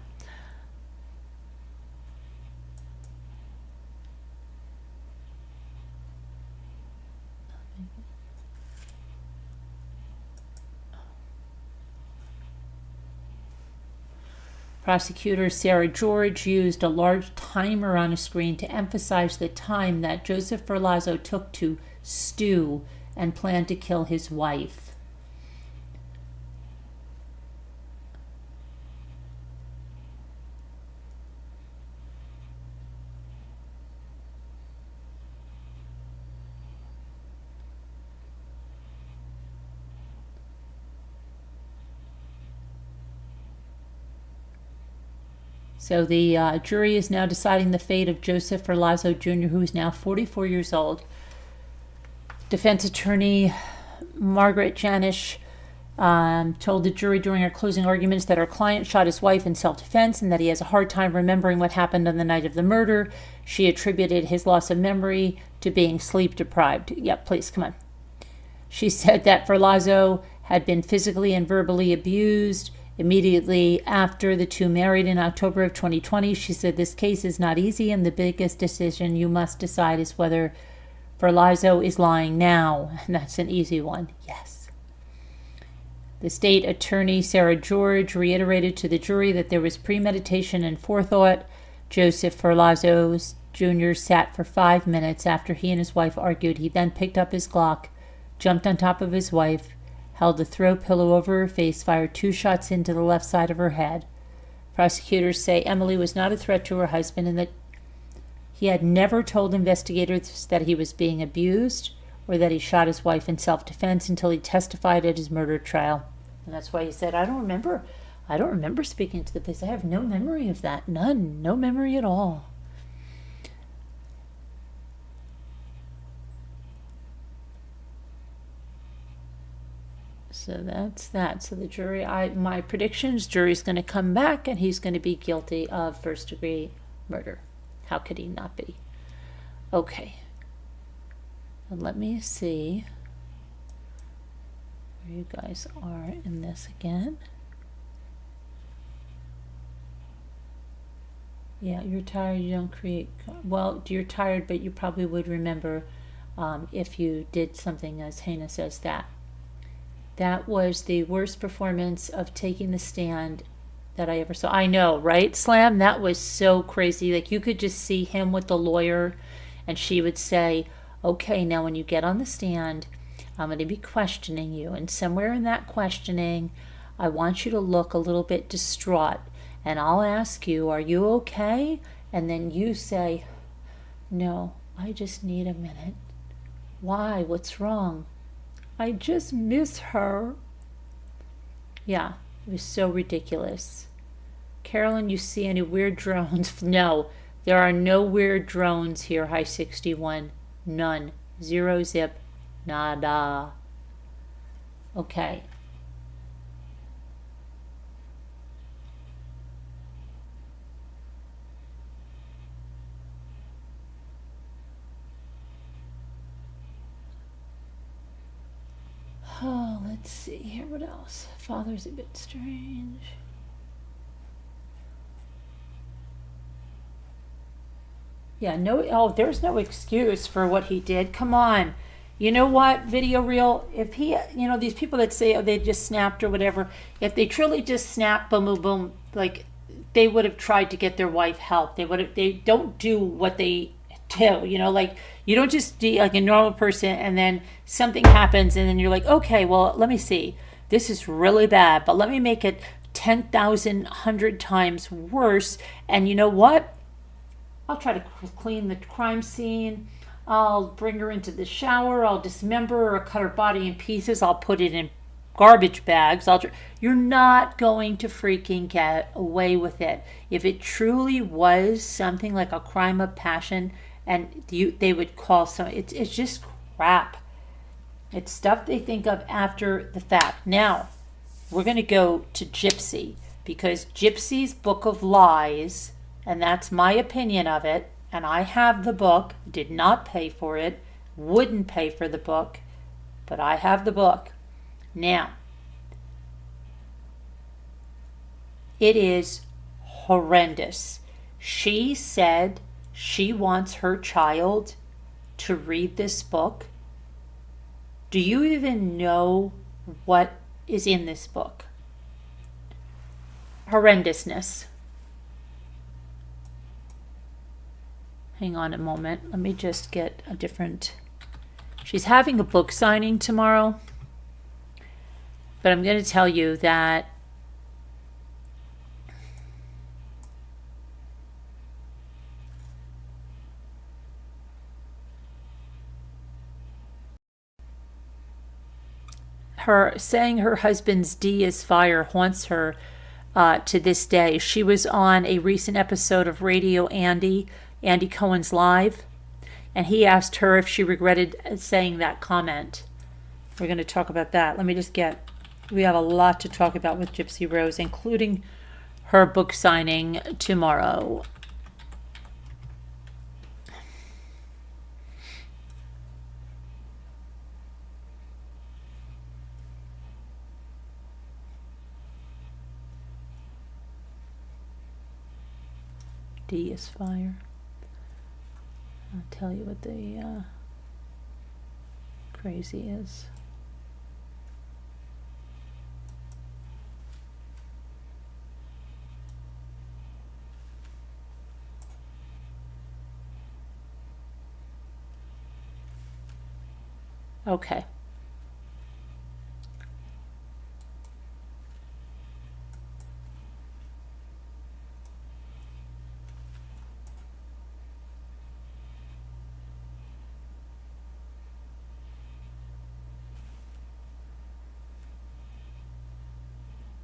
Prosecutor Sarah George used a large timer on a screen to emphasize the time that Joseph Ferlazzo took to stew and plan to kill his wife. So the jury is now deciding the fate of Joseph Ferlazzo Jr., who is now 44 years old. Defense attorney Margaret Janisch told the jury during her closing arguments that her client shot his wife in self-defense and that he has a hard time remembering what happened on the night of the murder. She attributed his loss of memory to being sleep deprived. Yep, please, come on. She said that Ferlazzo had been physically and verbally abused immediately after the two married in October of 2020. She said this case is not easy, and the biggest decision you must decide is whether Ferlazzo is lying now. And that's an easy one, yes. The state attorney, Sarah George, reiterated to the jury that there was premeditation and forethought. Joseph Ferlazzo Jr. sat for 5 minutes after he and his wife argued. He then picked up his Glock, jumped on top of his wife, held the throw pillow over her face, fired 2 shots into the left side of her head. Prosecutors say Emily was not a threat to her husband and that he had never told investigators that he was being abused or that he shot his wife in self-defense until he testified at his murder trial. And that's why he said, I don't remember speaking to the police. I have no memory of that. None. No memory at all. So that's that. So the jury, my predictions, jury's going to come back and he's going to be guilty of first-degree murder. How could he not be? Okay. And let me see where you guys are in this again. Yeah, you're tired, you don't create, well, you're tired, but you probably would remember if you did something as heinous as that. That was the worst performance of taking the stand that I ever saw. I know, right, Slam? That was so crazy. Like, you could just see him with the lawyer, and she would say, okay, now when you get on the stand, I'm going to be questioning you. And somewhere in that questioning, I want you to look a little bit distraught. And I'll ask you, are you okay? And then you say, no, I just need a minute. Why? What's wrong? I just miss her. Yeah, it was so ridiculous. Carolyn, you see any weird drones? No, there are no weird drones here, High 61. None. Zero zip. Nada. Okay. Oh, let's see here. What else? Father's a bit strange. Yeah, no, oh, there's no excuse for what he did. Come on. You know what, Video Reel? If he, these people that say, oh, they just snapped or whatever, if they truly just snapped, boom, boom, boom, like, they would have tried to get their wife help. They don't do what they do, like, you don't just be like a normal person and then something happens and then you're like, okay, well, let me see. This is really bad, but let me make it 10,000, 100 times worse. And you know what? I'll try to clean the crime scene. I'll bring her into the shower. I'll dismember her or cut her body in pieces. I'll put it in garbage bags. You're not going to freaking get away with it. If it truly was something like a crime of passion, and they would call it's just crap. It's stuff they think of after the fact. Now, we're going to go to Gypsy, because Gypsy's Book of Lies, and that's my opinion of it, and I have the book, did not pay for it, wouldn't pay for the book, but I have the book. Now, it is horrendous. She said she wants her child to read this book. Do you even know what is in this book? Horrendousness. Hang on a moment. Let me just get a different... She's having a book signing tomorrow. But I'm going to tell you that her saying her husband's D is fire haunts her to this day. She was on a recent episode of Radio Andy Cohen's Live, and he asked her if she regretted saying that comment. We're going to talk about that. Let me just we have a lot to talk about with Gypsy Rose, including her book signing tomorrow. D is fire. I'll tell you what the crazy is. Okay.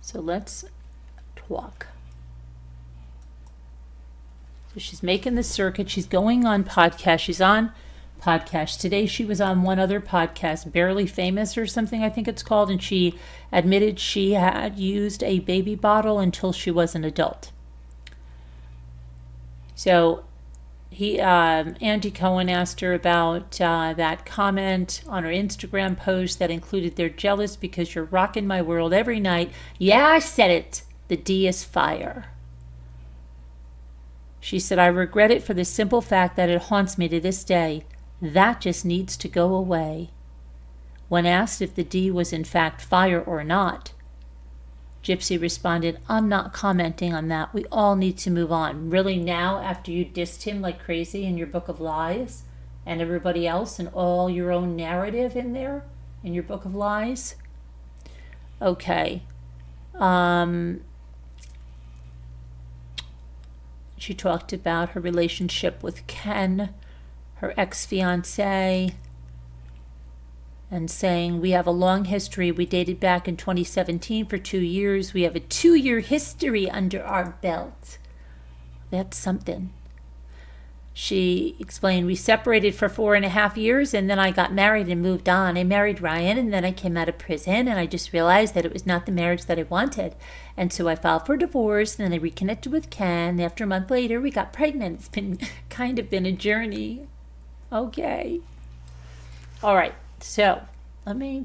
So let's talk. So she's making the circuit. She's going on podcast. She's on podcast. Today she was on one other podcast, Barely Famous or something, I think it's called, and she admitted she had used a baby bottle until she was an adult. So Andy Cohen asked her about that comment on her Instagram post that included, "They're jealous because you're rocking my world every night." Yeah, I said it. The D is fire. She said, "I regret it for the simple fact that it haunts me to this day. That just needs to go away." When asked if the D was in fact fire or not, Gypsy responded, I'm not commenting on that. We all need to move on. Really now, after you dissed him like crazy in your book of lies and everybody else and all your own narrative in there in your book of lies? Okay. She talked about her relationship with Ken, her ex-fiancé, and saying, we have a long history. We dated back in 2017 for 2 years. We have a 2-year history under our belt. That's something. She explained, we separated for 4.5 years, and then I got married and moved on. I married Ryan, and then I came out of prison, and I just realized that it was not the marriage that I wanted. And so I filed for divorce, and then I reconnected with Ken. After a month later, we got pregnant. It's been kind of been a journey. Okay. All right. So, let me...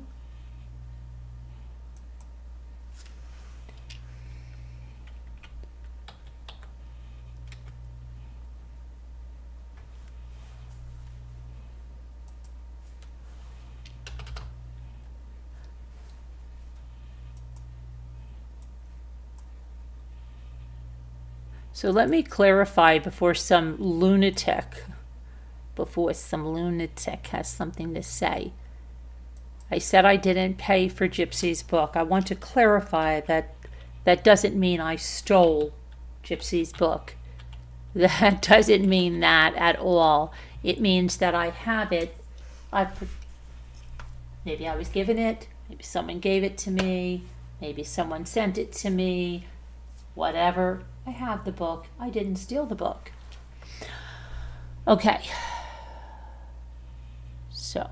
So let me clarify before some lunatic has something to say. I said I didn't pay for Gypsy's book. I want to clarify that that doesn't mean I stole Gypsy's book. That doesn't mean that at all. It means that I have it. Maybe I was given it. Maybe someone gave it to me. Maybe someone sent it to me. Whatever. I have the book. I didn't steal the book. Okay. So.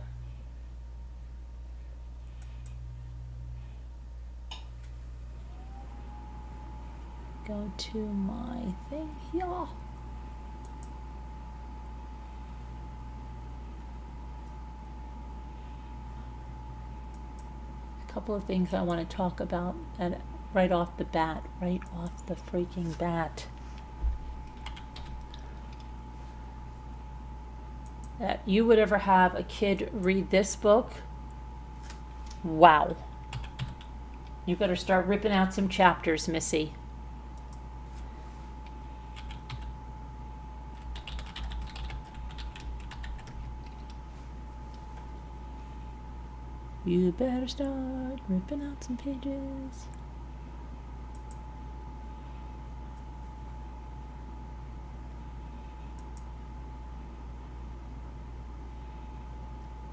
Go to my thing here. A couple of things I want to talk about right off the bat, right off the freaking bat. That you would ever have a kid read this book? Wow. You better start ripping out some chapters, Missy. You better start ripping out some pages.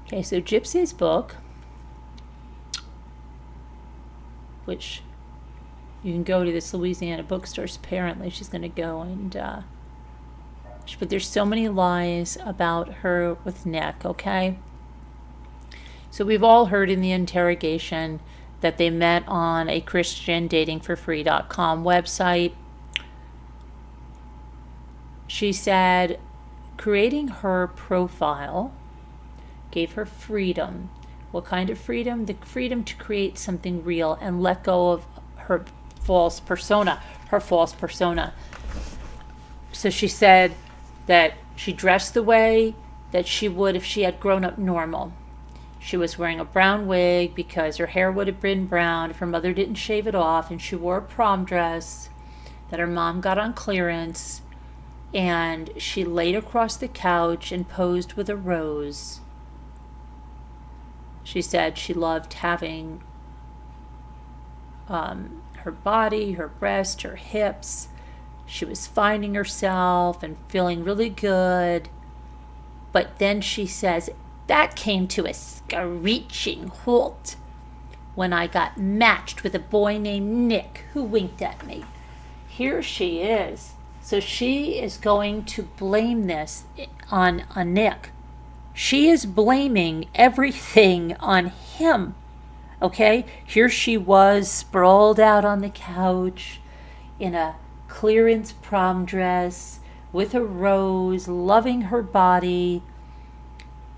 Okay, so Gypsy's book, which you can go to this Louisiana bookstore. Apparently she's going to go and, but there's so many lies about her with Nick, okay? So we've all heard in the interrogation that they met on a Christian datingforfree.com website. She said creating her profile gave her freedom. What kind of freedom? The freedom to create something real and let go of her false persona. So she said that she dressed the way that she would if she had grown up normal. She was wearing a brown wig because her hair would have been brown if her mother didn't shave it off, and she wore a prom dress that her mom got on clearance, and she laid across the couch and posed with a rose. She said she loved having her body, her breast, her hips. She was finding herself and feeling really good. But then she says, that came to a screeching halt when I got matched with a boy named Nick who winked at me. Here she is. So she is going to blame this on Nick. She is blaming everything on him. Okay? Here she was, sprawled out on the couch in a clearance prom dress with a rose, loving her body,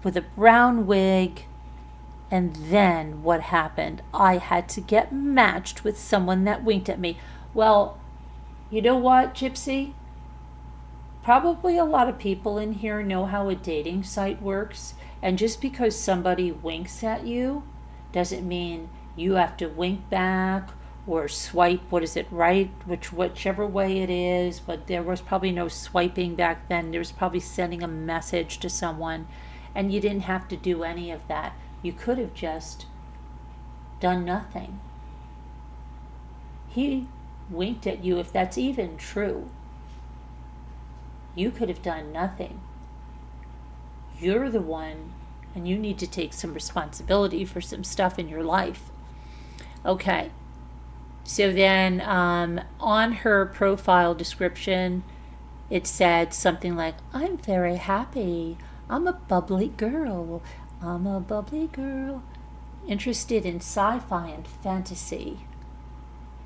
with a brown wig. And then what happened? I had to get matched with someone that winked at me. Well, you know what, Gypsy? Probably a lot of people in here know how a dating site works. And just because somebody winks at you doesn't mean you have to wink back or swipe, what is it, right? Whichever way it is, but there was probably no swiping back then. There was probably sending a message to someone, and you didn't have to do any of that. You could have just done nothing. He winked at you, if that's even true. You could have done nothing. You're the one, and you need to take some responsibility for some stuff in your life. Okay. So then on her profile description, it said something like, I'm very happy. I'm a bubbly girl. I'm a bubbly girl. Interested in sci-fi and fantasy.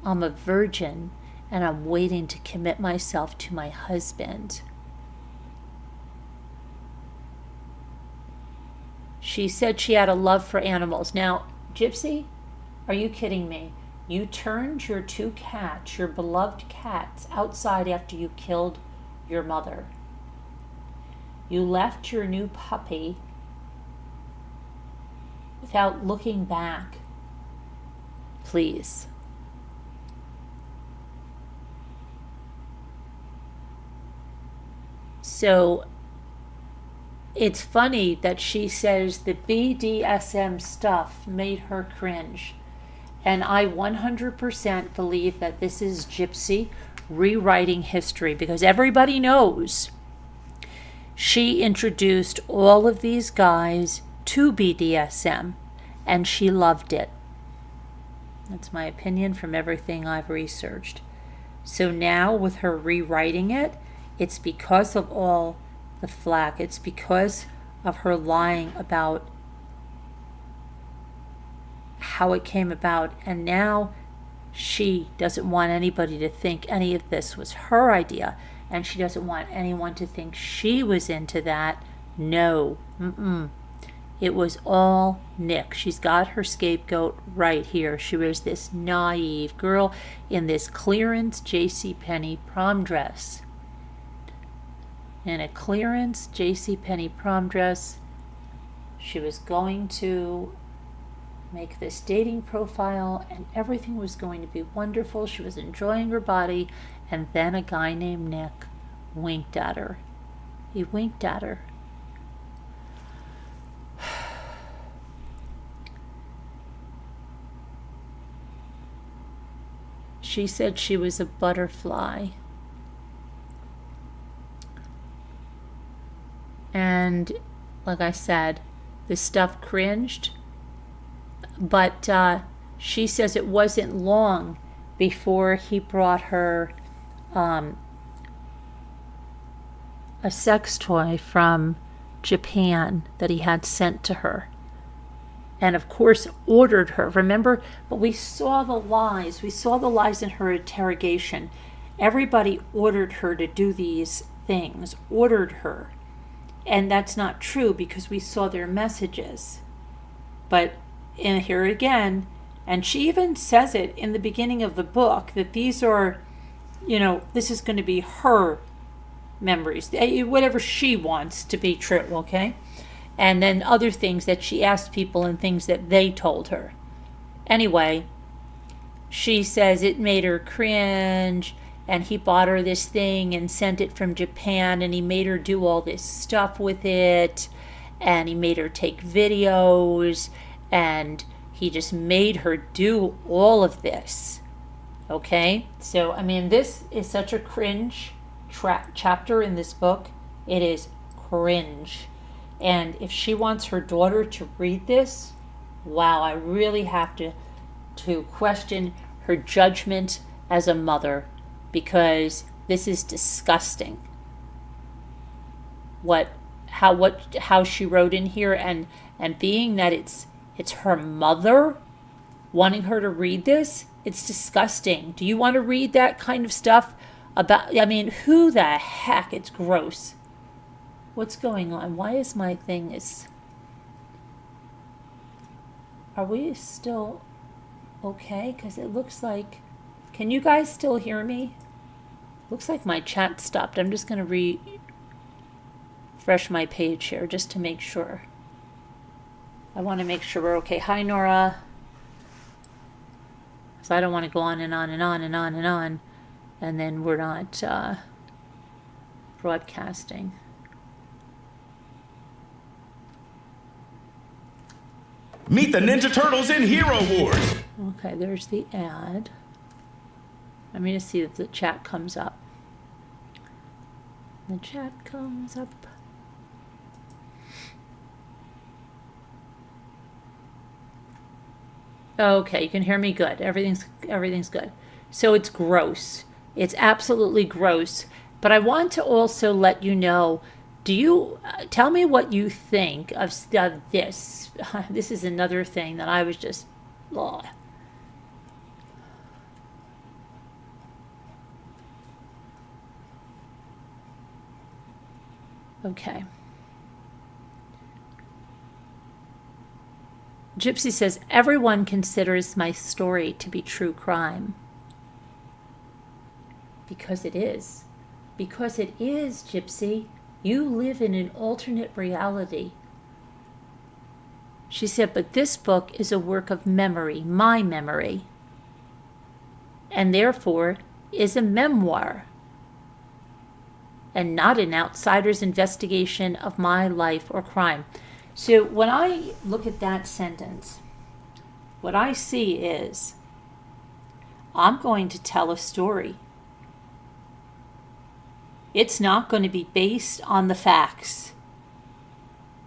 I'm a virgin, and I'm waiting to commit myself to my husband. She said she had a love for animals. Now, Gypsy, are you kidding me? You turned your 2 cats, your beloved cats, outside after you killed your mother. You left your new puppy without looking back. Please. So it's funny that she says the BDSM stuff made her cringe. And I 100% believe that this is Gypsy rewriting history, because everybody knows she introduced all of these guys to BDSM and she loved it. That's my opinion from everything I've researched. So now with her rewriting it, it's because of all the flack. It's because of her lying about how it came about, and now she doesn't want anybody to think any of this was her idea, and she doesn't want anyone to think she was into that. No, it was all Nick. She's got her scapegoat right here. She was this naive girl in this clearance JCPenney prom dress. In a clearance JCPenney prom dress, she was going to make this dating profile, and everything was going to be wonderful. She was enjoying her body, and then a guy named Nick winked at her. He winked at her. She said she was a butterfly. And like I said, this stuff cringed. But she says it wasn't long before he brought her a sex toy from Japan that he had sent to her. And of course ordered her. Remember? But we saw the lies. We saw the lies in her interrogation. Everybody ordered her to do these things. Ordered her. And that's not true because we saw their messages. But in here again, and she even says it in the beginning of the book, that these are, this is going to be her memories, whatever she wants to be true, okay? And then other things that she asked people and things that they told her. Anyway, she says it made her cringe, and he bought her this thing and sent it from Japan, and he made her do all this stuff with it, and he made her take videos, and he just made her do all of this. Okay? So, this is such a cringe chapter in this book. It is cringe. And if she wants her daughter to read this, wow, I really have to question her judgment as a mother, because this is disgusting. How she wrote in here, and being that it's her mother wanting her to read this, it's disgusting. Do you want to read that kind of stuff about, who the heck? It's gross. What's going on? Why is my thing are we still okay? Because it looks like, can you guys still hear me? Looks like my chat stopped. I'm just going to refresh my page here just to make sure. I want to make sure we're okay. Hi, Nora. because I don't want to go on and on and on and on and on, and then we're not broadcasting. Meet the Ninja Turtles in Hero Wars. Okay, there's the ad. I'm going to see if the chat comes up. The chat comes up. Okay, you can hear me good. Everything's good. So it's gross. It's absolutely gross. But I want to also let you know, do you tell me what you think of this? This is another thing that I was just ugh. Okay. Gypsy says, everyone considers my story to be true crime. Because it is. Because it is, Gypsy. You live in an alternate reality. She said, but this book is a work of memory, my memory. And therefore is a memoir. And not an outsider's investigation of my life or crime. So when I look at that sentence, what I see is, I'm going to tell a story. It's not going to be based on the facts.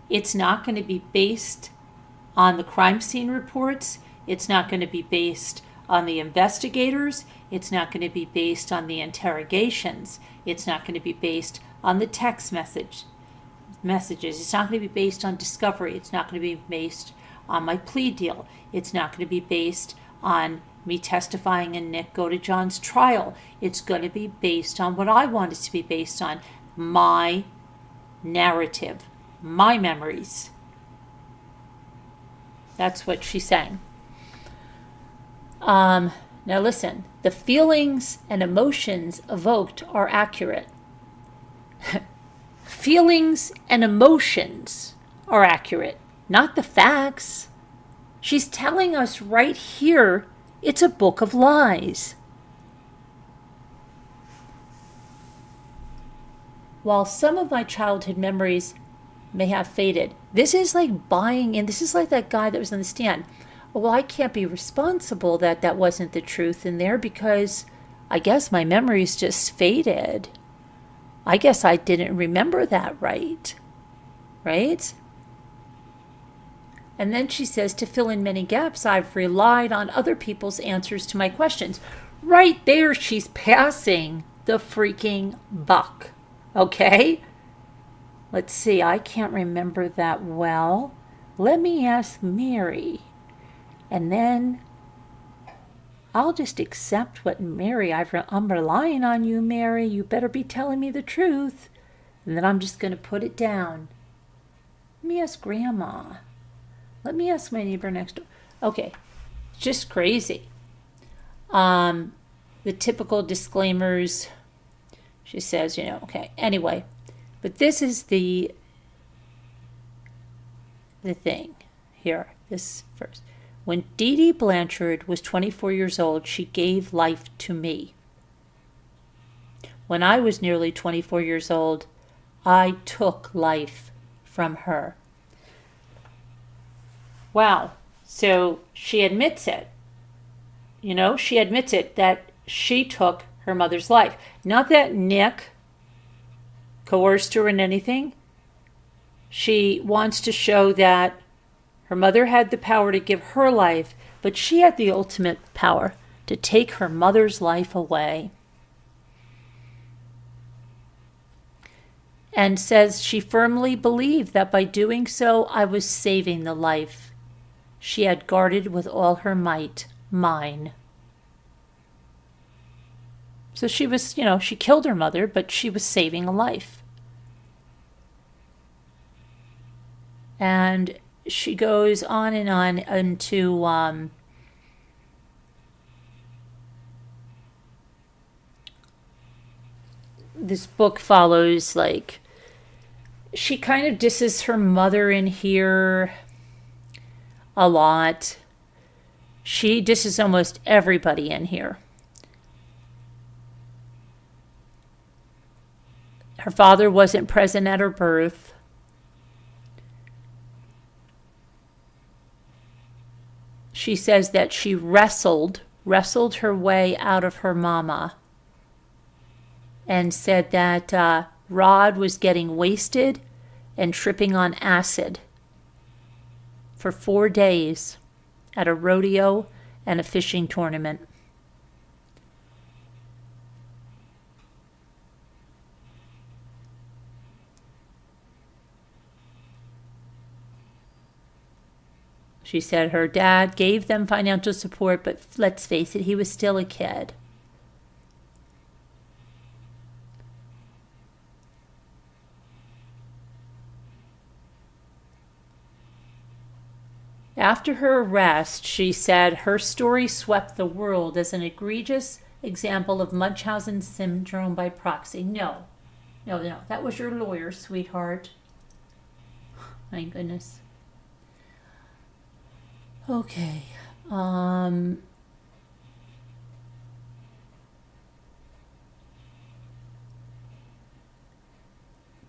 It's not going to be based on the crime scene reports. It's not going to be based on the investigators. It's not going to be based on the interrogations. It's not going to be based on the text messages. It's not going to be based on discovery. It's not going to be based on my plea deal. It's not going to be based on me testifying and Nick go to John's trial. It's going to be based on what I want it to be based on. My narrative, my memories. That's what she's saying. Now listen, the feelings and emotions evoked are accurate. Feelings and emotions are accurate, not the facts. She's telling us right here, it's a book of lies. While some of my childhood memories may have faded, this is like buying in. This is like that guy that was on the stand. Well, I can't be responsible that wasn't the truth in there because I guess my memories just faded. I guess I didn't remember that right? And then she says, to fill in many gaps, I've relied on other people's answers to my questions. Right there, she's passing the freaking buck. Okay? Let's see, I can't remember that well. Let me ask Mary. And then I'll just accept what Mary, I'm relying on you, Mary. You better be telling me the truth. And then I'm just going to put it down. Let me ask Grandma. Let me ask my neighbor next door. Okay, it's just crazy. The typical disclaimers, she says, okay. Anyway, but this is the thing here, this first. When Dee Dee Blanchard was 24 years old, she gave life to me. When I was nearly 24 years old, I took life from her. Wow. So she admits it. She admits it that she took her mother's life. Not that Nick coerced her in anything. She wants to show that her mother had the power to give her life, but she had the ultimate power to take her mother's life away. And says she firmly believed that by doing so, I was saving the life she had guarded with all her might, mine. So she was, she killed her mother, but she was saving a life. And she goes on and on into this book follows, like, she kind of disses her mother in here a lot. This is almost everybody in here. Her father wasn't present at her birth. She says that she wrestled her way out of her mama, and said that Rod was getting wasted and tripping on acid for 4 days at a rodeo and a fishing tournament. She said her dad gave them financial support, but let's face it, he was still a kid. After her arrest, she said her story swept the world as an egregious example of Munchausen syndrome by proxy. No, that was your lawyer, sweetheart. My goodness. Okay.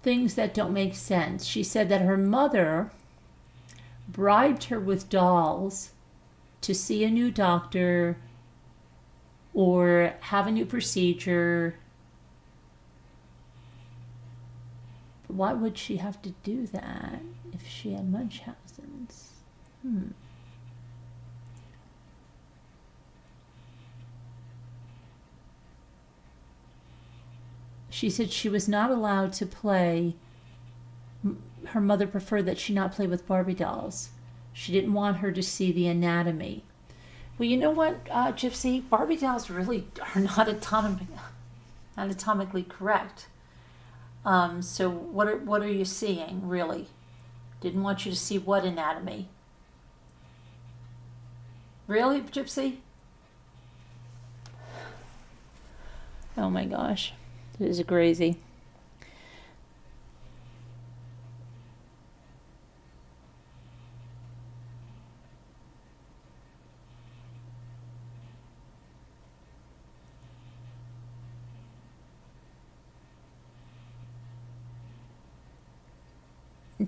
Things that don't make sense. She said that her mother bribed her with dolls to see a new doctor or have a new procedure. But why would she have to do that if she had Munchausen's? She said she was not allowed to play. Her mother preferred that she not play with Barbie dolls. She didn't want her to see the anatomy. Well, you know what, Gypsy? Barbie dolls really are not anatomically correct. So what are you seeing, really? Didn't want you to see what anatomy? Really, Gypsy? Oh my gosh. This is crazy.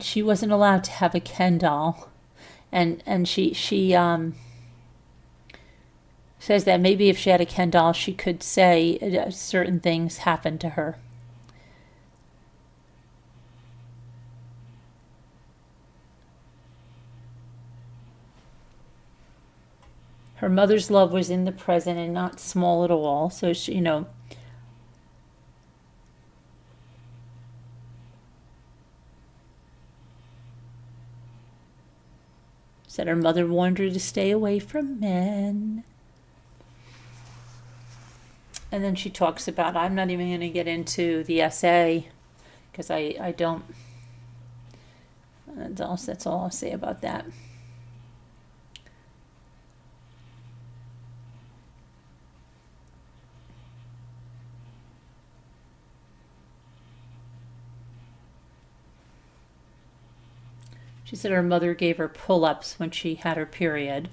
She wasn't allowed to have a Ken doll, and she says that maybe if she had a Ken doll, she could say certain things happened to her. Her mother's love was in the present and not small at all. So she, said her mother warned her to stay away from men. And then she talks about, I'm not even going to get into the essay because I don't, that's all I'll say about that. She said her mother gave her pull-ups when she had her period.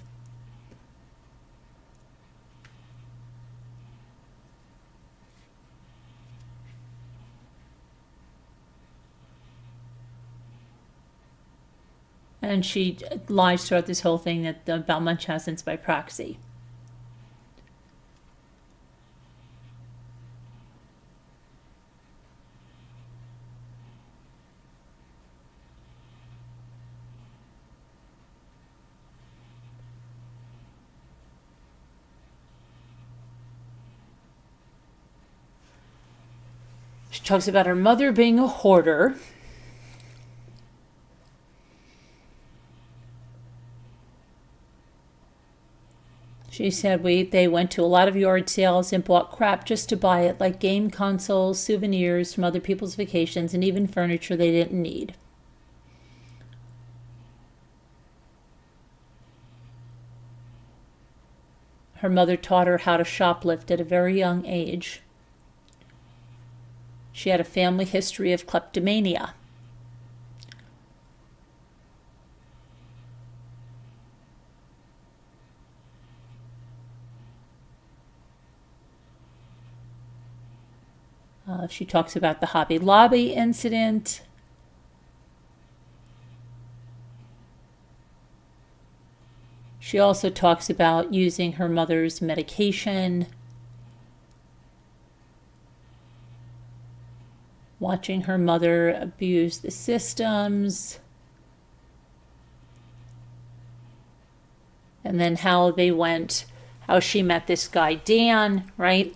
And she lies throughout this whole thing about Munchausen's by proxy. She talks about her mother being a hoarder. She said they went to a lot of yard sales and bought crap just to buy it, like game consoles, souvenirs from other people's vacations, and even furniture they didn't need. Her mother taught her how to shoplift at a very young age. She had a family history of kleptomania. She talks about the Hobby Lobby incident. She also talks about using her mother's medication, watching her mother abuse the systems, and then how she met this guy, Dan, right?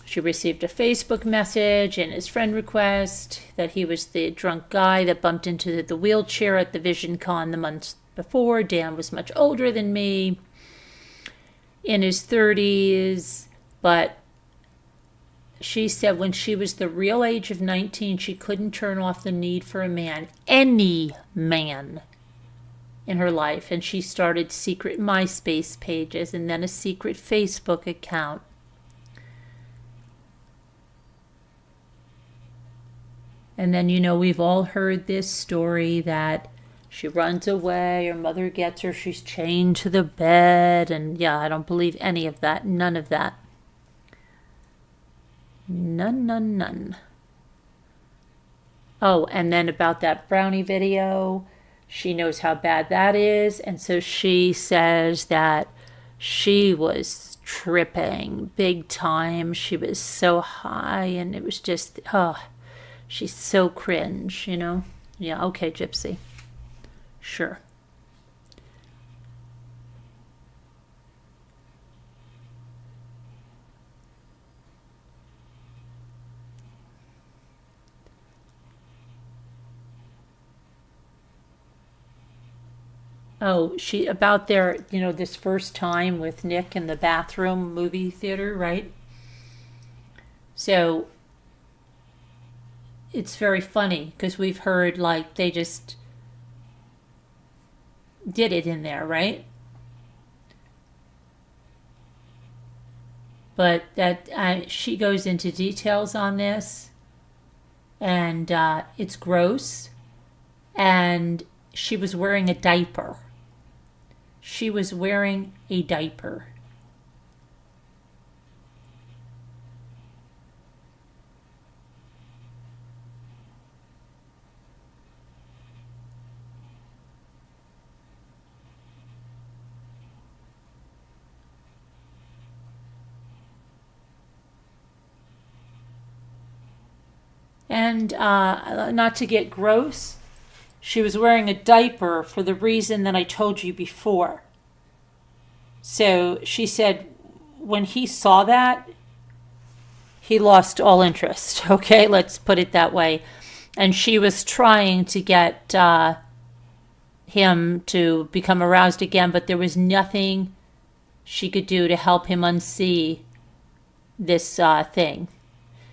She received a Facebook message and his friend request that he was the drunk guy that bumped into the wheelchair at the Vision Con the month before. Dan was much older than me, in his 30s, but she said when she was the real age of 19, she couldn't turn off the need for a man, any man, in her life. And she started secret MySpace pages and then a secret Facebook account. And then, we've all heard this story that she runs away, her mother gets her, she's chained to the bed. And yeah, I don't believe any of that. None of that. None. Oh, and then about that brownie video, she knows how bad that is. And so she says that she was tripping big time. She was so high and it was just, she's so cringe, Yeah, okay, Gypsy. Sure. Oh, about their, this first time with Nick in the bathroom movie theater, right? So it's very funny because we've heard like they just did it in there, right? But that she goes into details on this, and it's gross. And she was wearing a diaper. She was wearing a diaper. And not to get gross, she was wearing a diaper for the reason that I told you before. So she said when he saw that, he lost all interest. Okay, let's put it that way. And she was trying to get him to become aroused again, but there was nothing she could do to help him unsee this thing.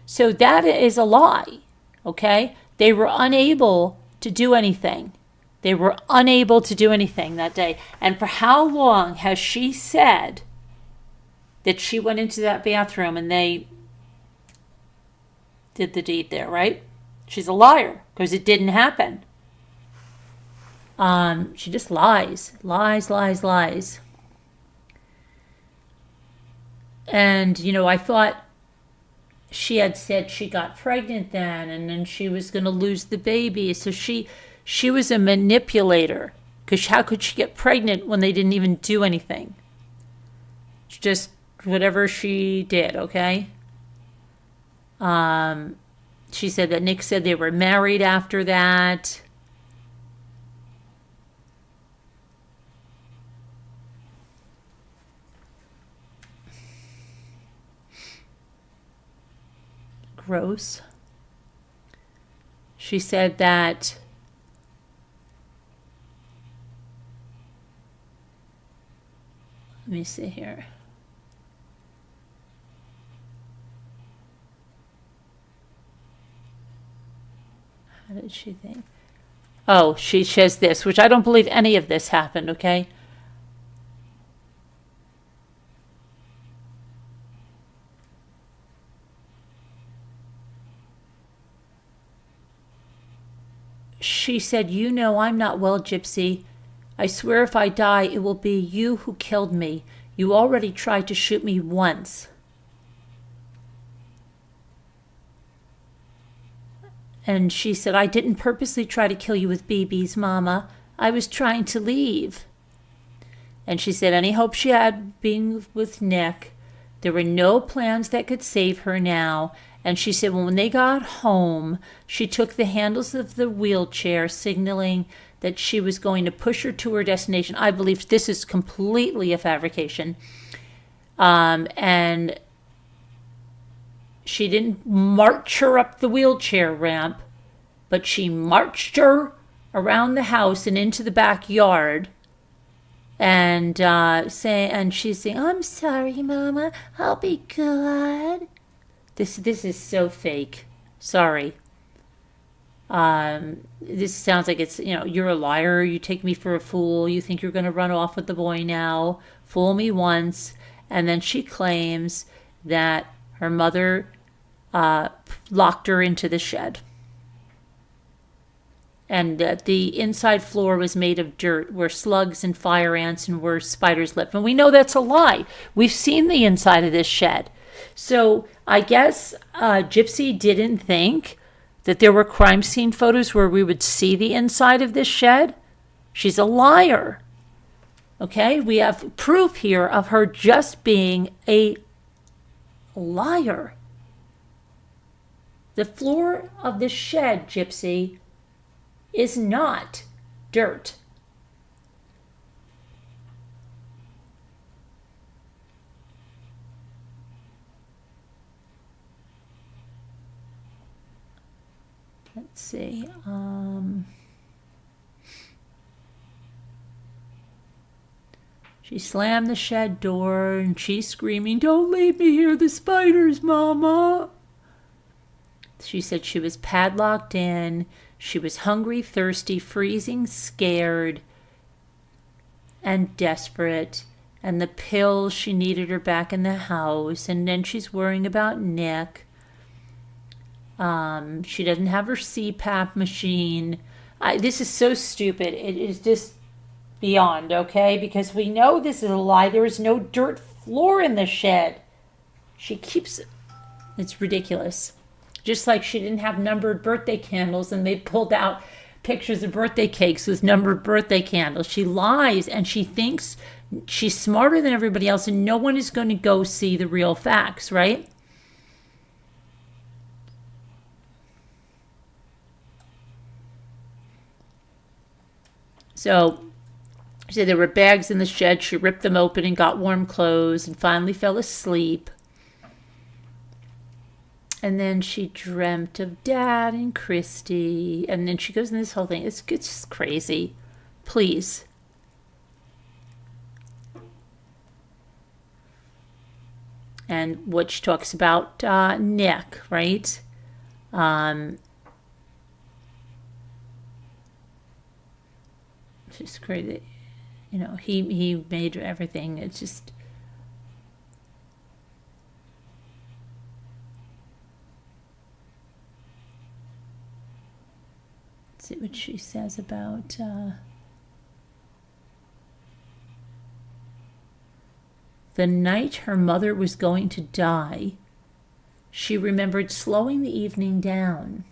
So that is a lie. Okay? They were unable to do anything. They were unable to do anything that day. And for how long has she said that she went into that bathroom and they did the deed there, right? She's a liar because it didn't happen. She just lies. Lies. And, I thought she had said she got pregnant then and then she was going to lose the baby. So she was a manipulator because how could she get pregnant when they didn't even do anything? It's just whatever she did, okay? She said that Nick said they were married after that. Gross. She said that let me see here. How did she think? Oh, she says this, which I don't believe any of this happened, okay? She said, I'm not well, Gypsy. I swear if I die, it will be you who killed me. You already tried to shoot me once. And she said, I didn't purposely try to kill you with BBs, Mama. I was trying to leave. And she said any hope she had being with Nick, there were no plans that could save her now. And she said when they got home, she took the handles of the wheelchair, signaling that she was going to push her to her destination. I believe this is completely a fabrication. And she didn't march her up the wheelchair ramp, but she marched her around the house and into the backyard. And she's saying, I'm sorry, Mama, I'll be good. This is so fake. Sorry. This sounds like it's, you're a liar. You take me for a fool. You think you're going to run off with the boy now. Fool me once. And then she claims that her mother locked her into the shed. And that the inside floor was made of dirt where slugs and fire ants and where spiders lived. And we know that's a lie. We've seen the inside of this shed. So I guess Gypsy didn't think that there were crime scene photos where we would see the inside of this shed. She's a liar. Okay? We have proof here of her just being a liar. The floor of the shed, Gypsy, is not dirt. Let's see. She slammed the shed door and she's screaming, "Don't leave me here, the spiders, Mama." She said she was padlocked in. She was hungry, thirsty, freezing, scared, and desperate. And the pills, she needed her back in the house. And then she's worrying about Nick. She doesn't have her CPAP machine. This is so stupid. It is just beyond, okay? Because we know this is a lie. There is no dirt floor in the shed. She keeps it. It's ridiculous. Just like she didn't have numbered birthday candles and they pulled out pictures of birthday cakes with numbered birthday candles. She lies and she thinks she's smarter than everybody else and no one is going to go see the real facts, right? So she said there were bags in the shed. She ripped them open and got warm clothes and finally fell asleep. And then she dreamt of Dad and Christy. And then she goes in this whole thing. It's just crazy. Please. And what she talks about Nick, right? It's just crazy. He made everything. It's just... See what she says about the night her mother was going to die. She remembered slowing the evening down.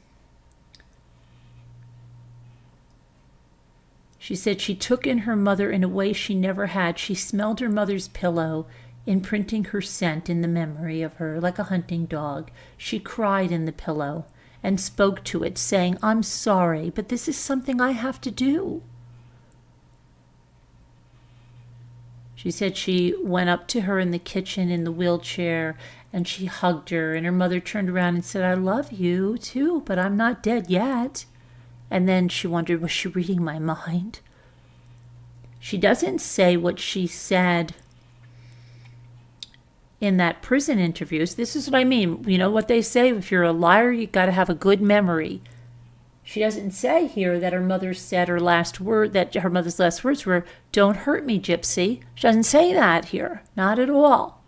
She said she took in her mother in a way she never had. She smelled her mother's pillow, imprinting her scent in the memory of her like a hunting dog. She cried in the pillow and spoke to it, saying, "I'm sorry, but this is something I have to do." She said she went up to her in the kitchen in the wheelchair and she hugged her, and her mother turned around and said, "I love you too, but I'm not dead yet." And then she wondered, was she reading my mind? She doesn't say what she said in that prison interviews. This is what I mean. You know what they say? If you're a liar, you got to have a good memory. She doesn't say here that her mother said her last word, that her mother's last words were, "Don't hurt me, Gypsy." She doesn't say that here. Not at all.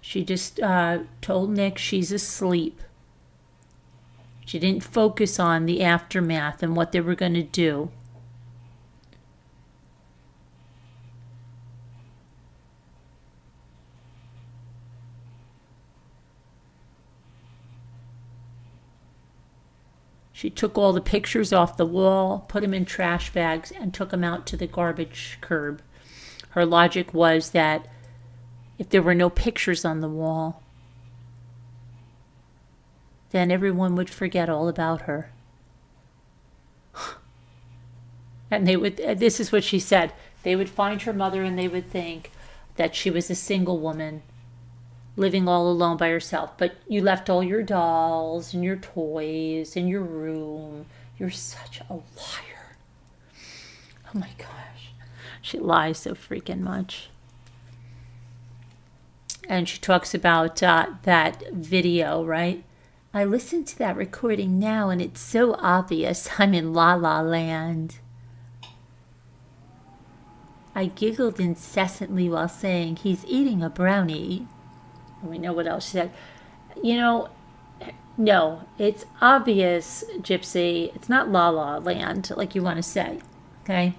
She just told Nick she's asleep. She didn't focus on the aftermath and what they were going to do. She took all the pictures off the wall, put them in trash bags, and took them out to the garbage curb. Her logic was that if there were no pictures on the wall, then everyone would forget all about her. And this is what she said, they would find her mother and they would think that she was a single woman living all alone by herself. But you left all your dolls and your toys in your room. You're such a liar. Oh my gosh. She lies so freaking much. And she talks about that video, right? I listened to that recording now and it's so obvious I'm in La La Land. I giggled incessantly while saying, he's eating a brownie. And we know what else she said. You know, no, it's obvious, Gypsy. It's not La La Land, like you want to say, okay?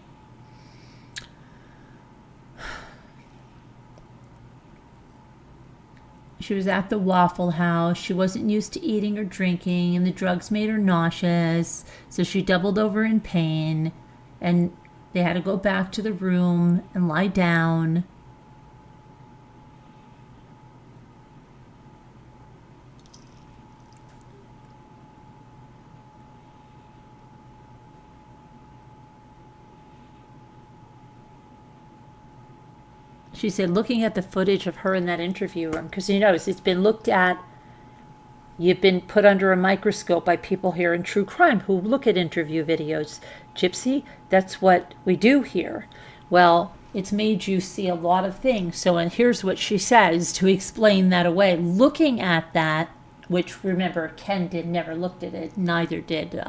She was at the Waffle House. She wasn't used to eating or drinking, and the drugs made her nauseous, so she doubled over in pain, and they had to go back to the room and lie down. She said, looking at the footage of her in that interview room, because you notice it's been looked at, you've been put under a microscope by people here in true crime who look at interview videos. Gypsy, that's what we do here. Well, it's made you see a lot of things. So and here's what she says to explain that away. Looking at that, which remember, Ken never looked at it, neither did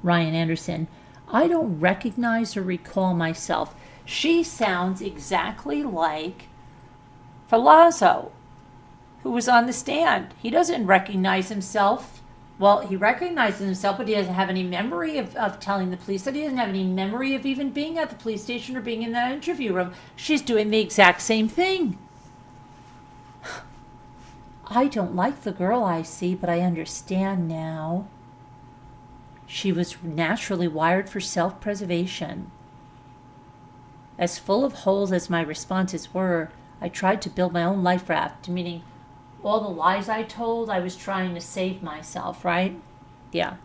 Ryan Anderson. I don't recognize or recall myself. She sounds exactly like Ferlazzo, who was on the stand. He doesn't recognize himself. Well, he recognizes himself, but he doesn't have any memory of telling the police that. He doesn't have any memory of even being at the police station or being in that interview room. She's doing the exact same thing. I don't like the girl I see, but I understand now. She was naturally wired for self-preservation. As full of holes as my responses were, I tried to build my own life raft, meaning all the lies I told, I was trying to save myself, right? Yeah.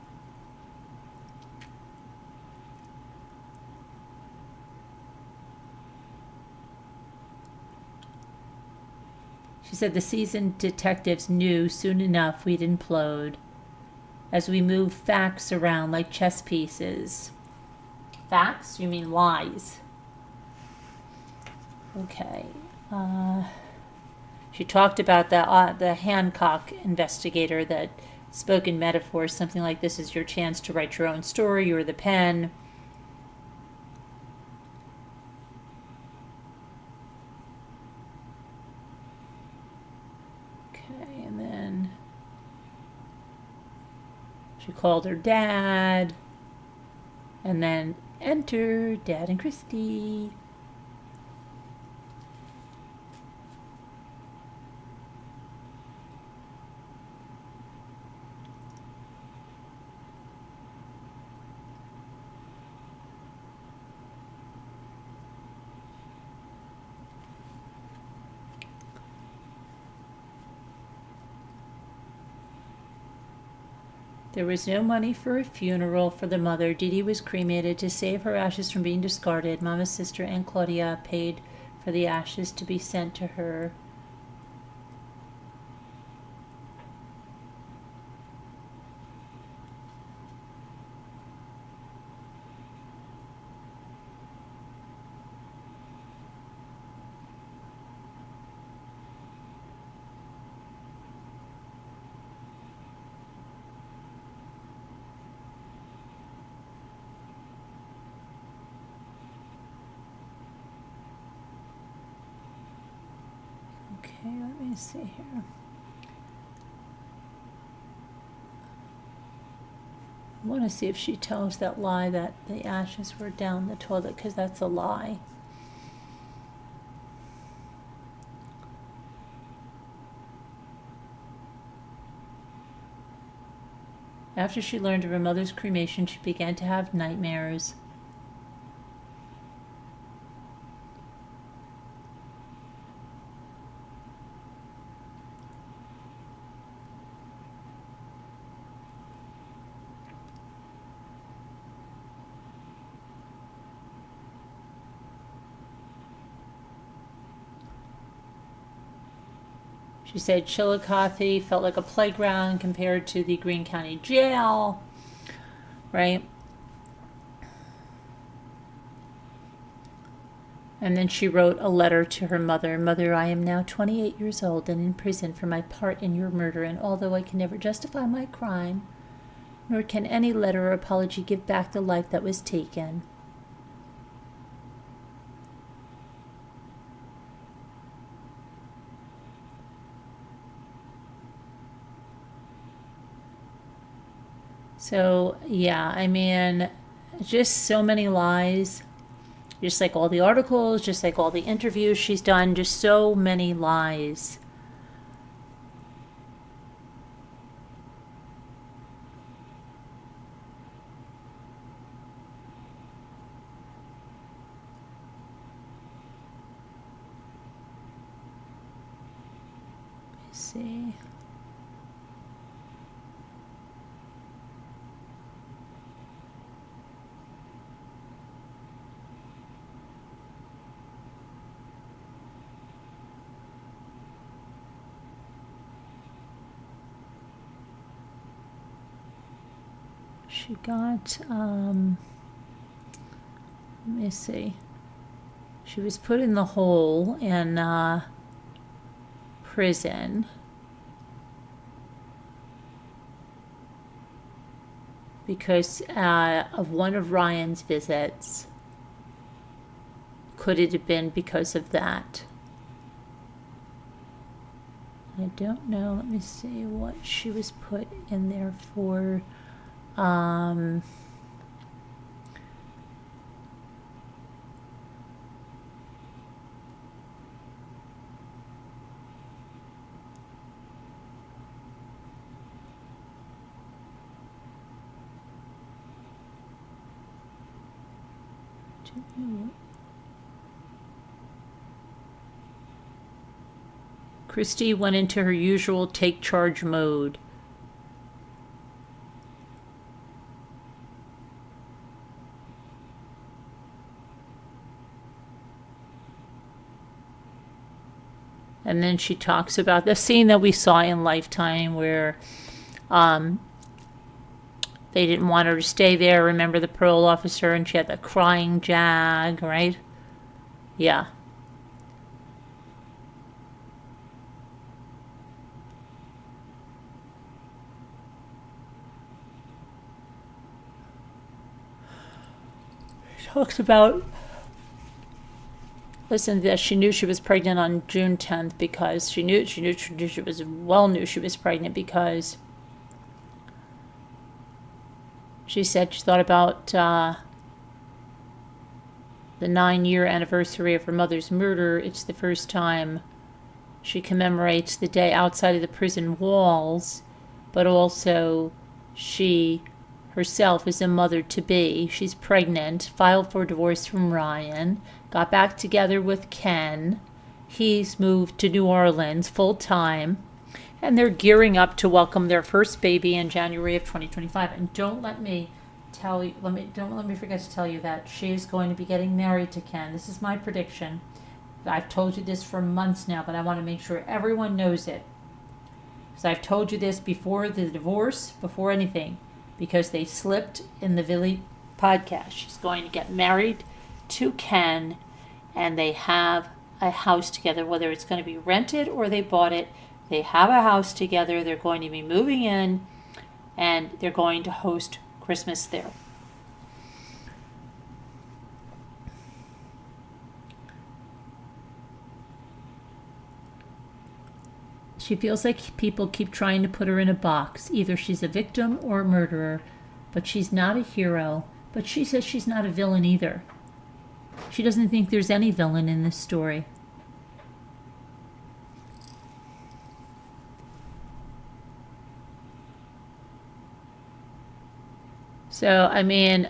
She said the seasoned detectives knew soon enough we'd implode as we moved facts around like chess pieces. Facts? You mean lies? Okay. She talked about the Hancock investigator that spoke in metaphors, something like this is your chance to write your own story, you're the pen. Okay, and then she called her dad, and then enter Dad and Christy. There was no money for a funeral for the mother. Dee Dee was cremated to save her ashes from being discarded. Mama's sister, Aunt Claudia, paid for the ashes to be sent to her. Okay, let me see here. I want to see if she tells that lie that the ashes were down the toilet, because that's a lie. After she learned of her mother's cremation, she began to have nightmares. She said Chillicothe felt like a playground compared to the Greene County Jail, right? And then she wrote a letter to her mother. Mother, I am now 28 years old and in prison for my part in your murder, and although I can never justify my crime, nor can any letter or apology give back the life that was taken, so, yeah, I mean, just so many lies. Just like all the articles, just like all the interviews she's done, just so many lies. Let's see. She got, let me see. She was put in the hole in prison because of one of Ryan's visits. Could it have been because of that? I don't know. Let me see what she was put in there for. Christy went into her usual take charge mode. And then she talks about the scene that we saw in Lifetime where they didn't want her to stay there. Remember the parole officer, and she had the crying jag, right? Yeah. She talks about, listen to this, she knew she was pregnant on June 10th because she knew she was pregnant because she said she thought about the 9-year anniversary of her mother's murder. It's the first time she commemorates the day outside of the prison walls, but also she herself is a mother-to-be. She's pregnant, filed for divorce from Ryan, got back together with Ken. He's moved to New Orleans full-time, and they're gearing up to welcome their first baby in January of 2025. And don't let me forget to tell you that she's going to be getting married to Ken. This is my prediction. I've told you this for months now, but I want to make sure everyone knows it. Because I've told you this before the divorce, before anything, because they slipped in the Villy podcast. She's going to get married to Ken, and they have a house together, whether it's going to be rented or they bought it. They have a house together. They're going to be moving in, and they're going to host Christmas there. She feels like people keep trying to put her in a box. Either she's a victim or a murderer, but she's not a hero. But she says she's not a villain either. She doesn't think there's any villain in this story. So, I mean,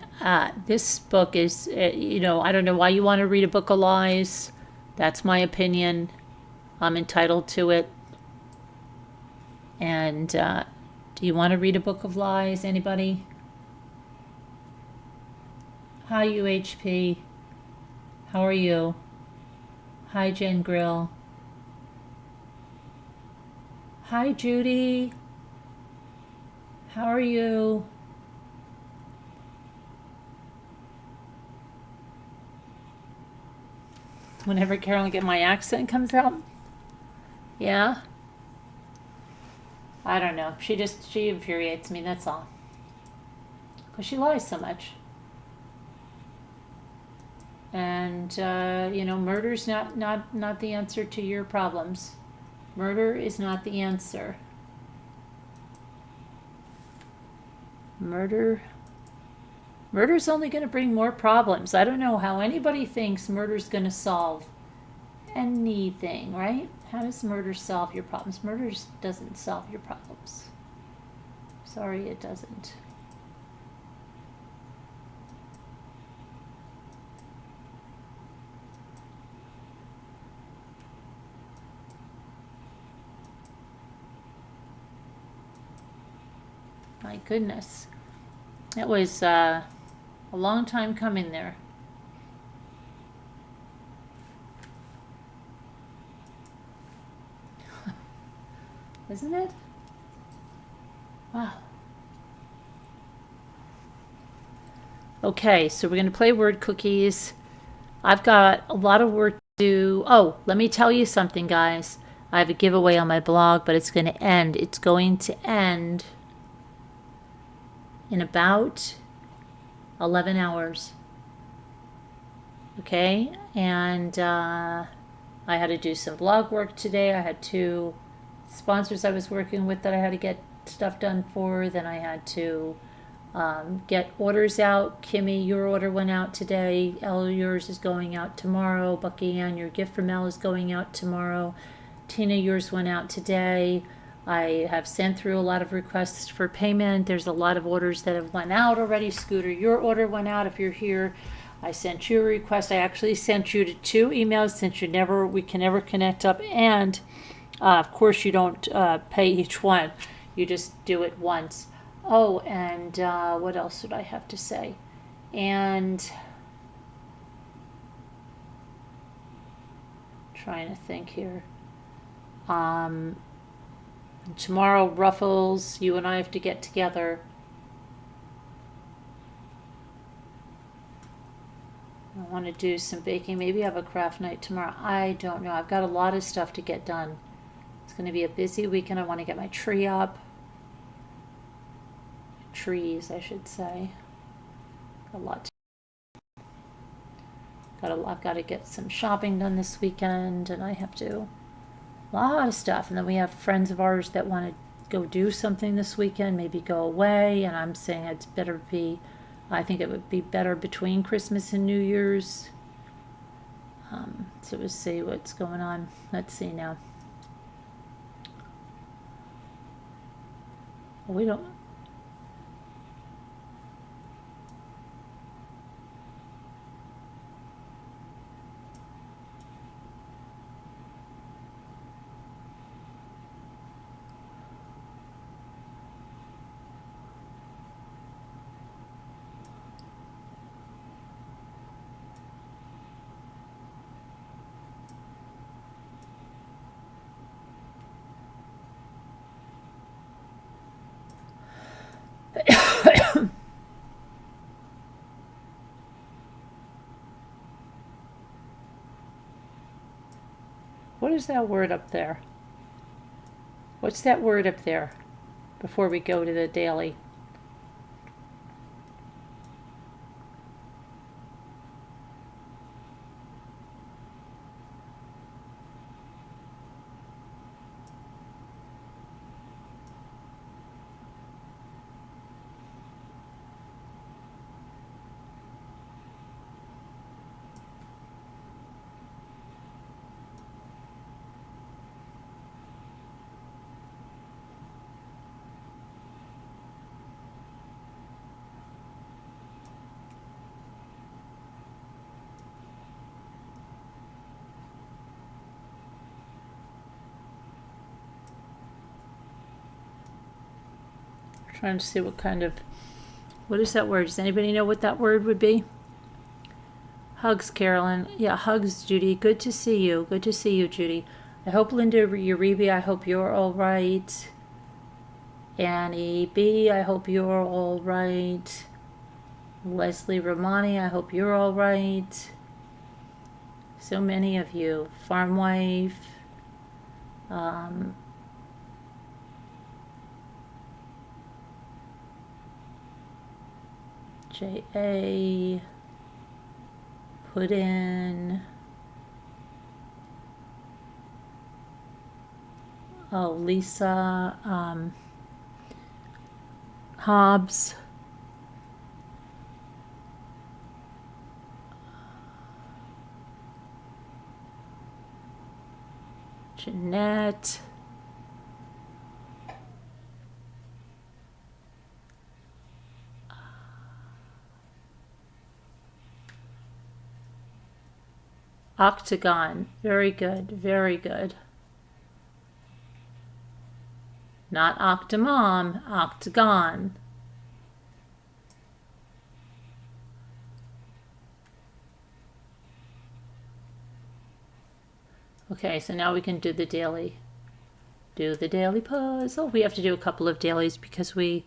this book is, I don't know why you want to read a book of lies. That's my opinion. I'm entitled to it. And do you want to read a book of lies? Anybody? Hi, UHP. How are you? Hi, Jen Grill. Hi, Judy. How are you? Whenever Carolyn get my accent comes out. Yeah? I don't know. She infuriates me, that's all. Because she lies so much. And, murder's not the answer to your problems. Murder is not the answer. Murder's only going to bring more problems. I don't know how anybody thinks murder's going to solve anything, right? How does murder solve your problems? Murder doesn't solve your problems. Sorry, it doesn't. My goodness. It was a long time coming there. Isn't it? Wow. Okay, so we're going to play word cookies. I've got a lot of work to do. Oh, let me tell you something, guys. I have a giveaway on my blog, but it's going to end. It's going to end in about 11 hours. Okay, and I had to do some blog work today. I had 2 sponsors I was working with that I had to get stuff done for. Then I had to get orders out. Kimmy, your order went out today. Elle, yours is going out tomorrow. Bucky Ann, your gift from Elle is going out tomorrow. Tina, yours went out today. I have sent through a lot of requests for payment. There's a lot of orders that have went out already. Scooter, your order went out. If you're here, I sent you a request. I actually sent you to 2 emails since we can never connect up. And of course, you don't pay each one. You just do it once. Oh, and what else did I have to say? And trying to think here. Tomorrow, Ruffles, you and I have to get together. I want to do some baking. Maybe have a craft night tomorrow. I don't know. I've got a lot of stuff to get done. It's going to be a busy weekend. I want to get my tree up. Trees, I should say. A lot. I've got to get some shopping done this weekend, and I have to. A lot of stuff. And then we have friends of ours that want to go do something this weekend, maybe go away. And I'm saying I think it would be better between Christmas and New Year's. So we'll see what's going on. Let's see now. We don't. What is that word up there? What's that word up there before we go to the daily? trying to see what is that word? Does anybody know what that word would be? Hugs, Carolyn. Yeah, hugs, Judy. Good to see you. Good to see you, Judy. I hope Linda Uribe, I hope you're all right. Annie B, I hope you're all right. Leslie Romani, I hope you're all right. So many of you. Farm wife. J.A. Put in. Oh, Lisa. Hobbs. Jeanette. Octagon. Very good. Very good. Not Octomom. Octagon. Okay, so now we can do the daily puzzle. We have to do a couple of dailies because we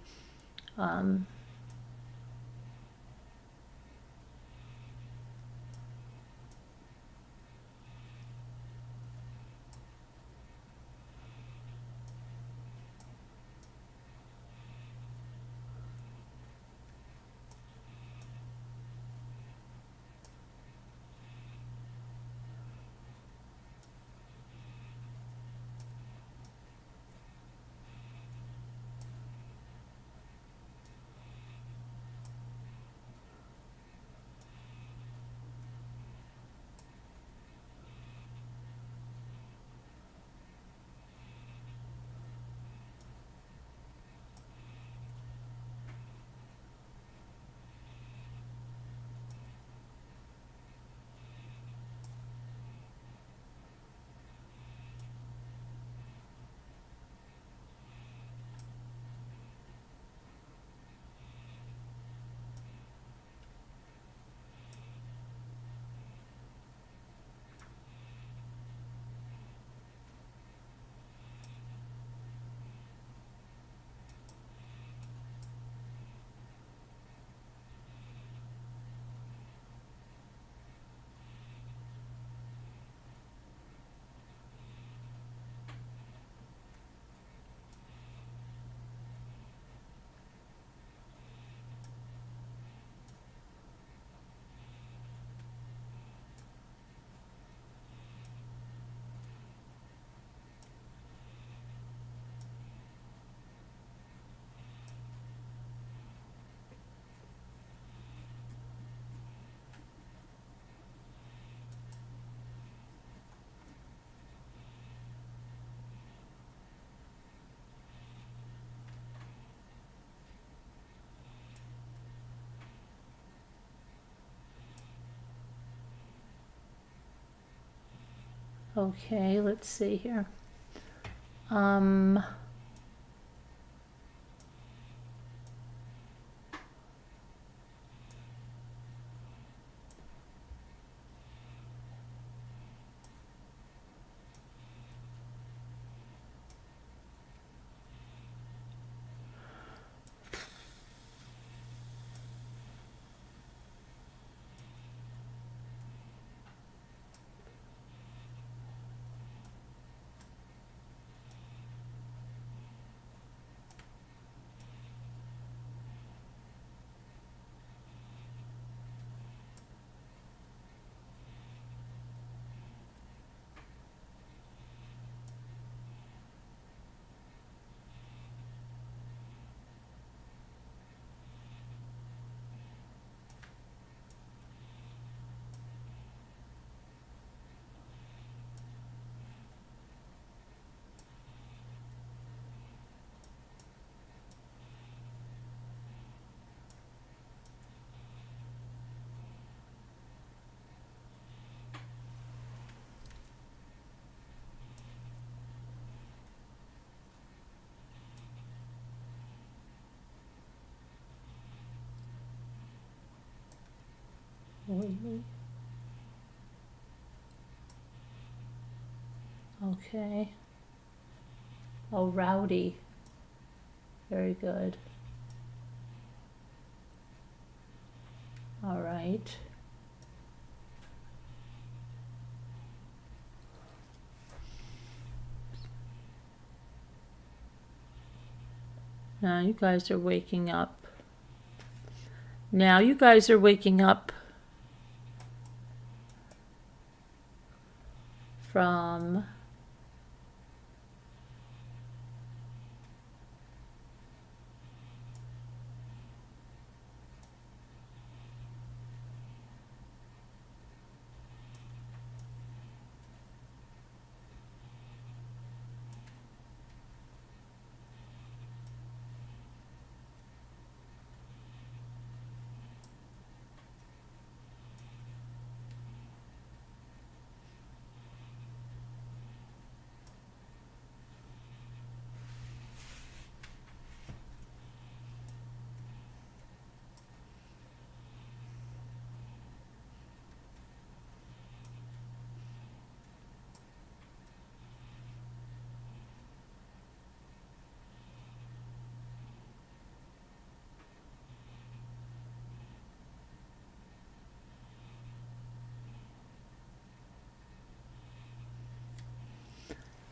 okay, let's see here. Oily. Okay. Oh, rowdy. Very good. All right. Now you guys are waking up. Now you guys are waking up from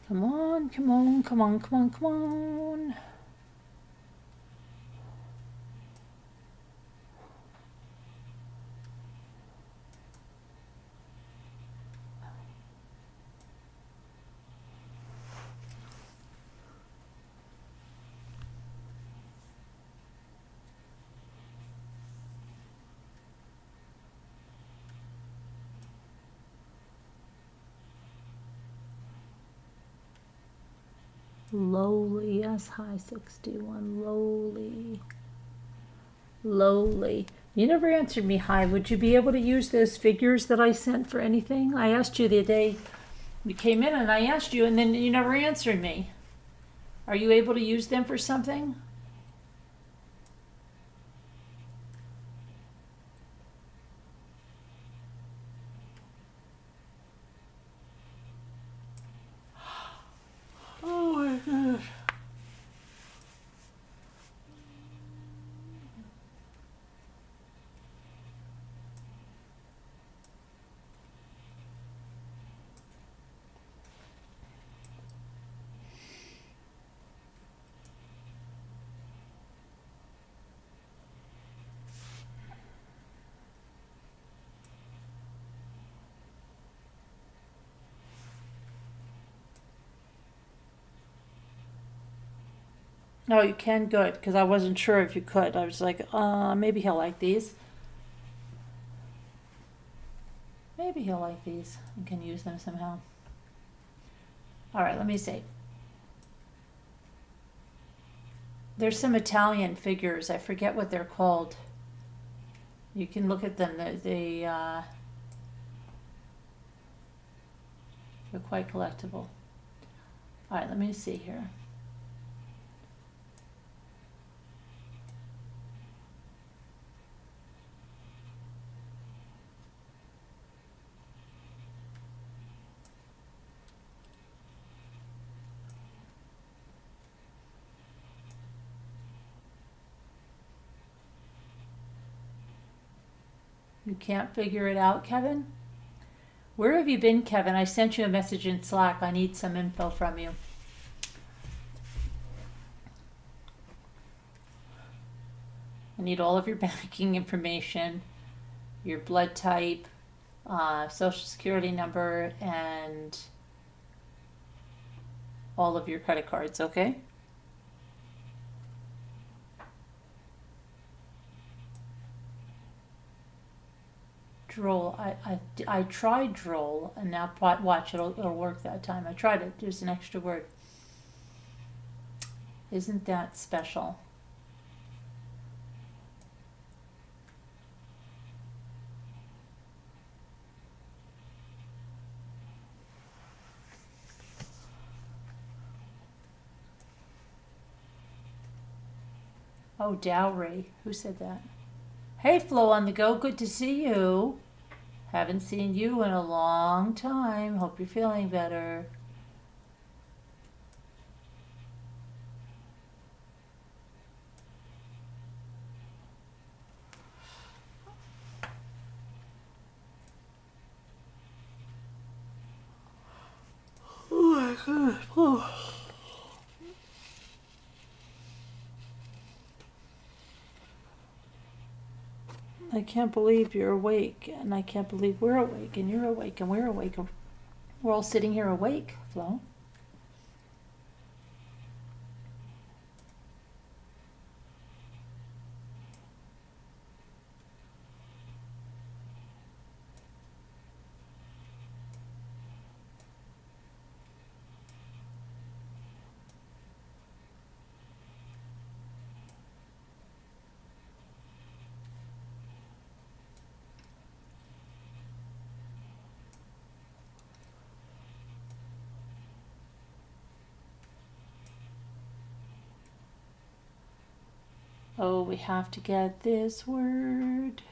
come on, come on, come on, come on, come on. Lowly, yes, high 61, lowly. Lowly. You never answered me, hi. Would you be able to use those figures that I sent for anything? I asked you the day you came in and I asked you and then you never answered me. Are you able to use them for something? Oh my goodness. No, you can, good, because I wasn't sure if you could. I was like, maybe he'll like these. Maybe he'll like these and can use them somehow. All right, let me see. There's some Italian figures. I forget what they're called. You can look at them. They're quite collectible. All right, let me see here. You can't figure it out, Kevin? Where have you been, Kevin? I sent you a message in Slack. I need some info from you. I need all of your banking information, your blood type, social security number, and all of your credit cards, okay? Droll. I tried droll, and now watch, it'll work that time. I tried it. There's an extra word. Isn't that special? Oh, dowry. Who said that? Hey, Flo on the go. Good to see you. Haven't seen you in a long time. Hope you're feeling better. Oh my goodness. Oh. I can't believe you're awake, and I can't believe we're awake, and you're awake, and we're awake. And we're all sitting here awake, Flo. Oh, we have to get this word.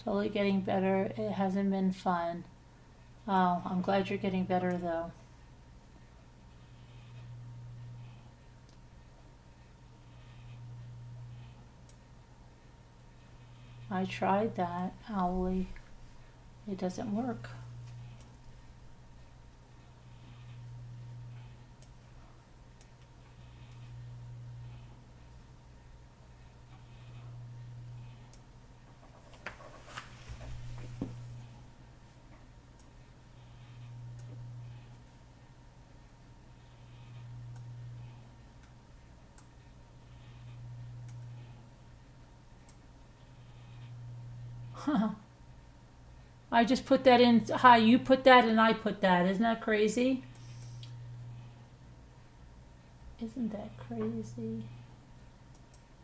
Slowly getting better. It hasn't been fun. Oh, I'm glad you're getting better though. I tried that, Owly. It doesn't work. I just put that in. Hi, you put that and I put that. Isn't that crazy? Isn't that crazy?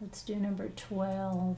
Let's do number 12.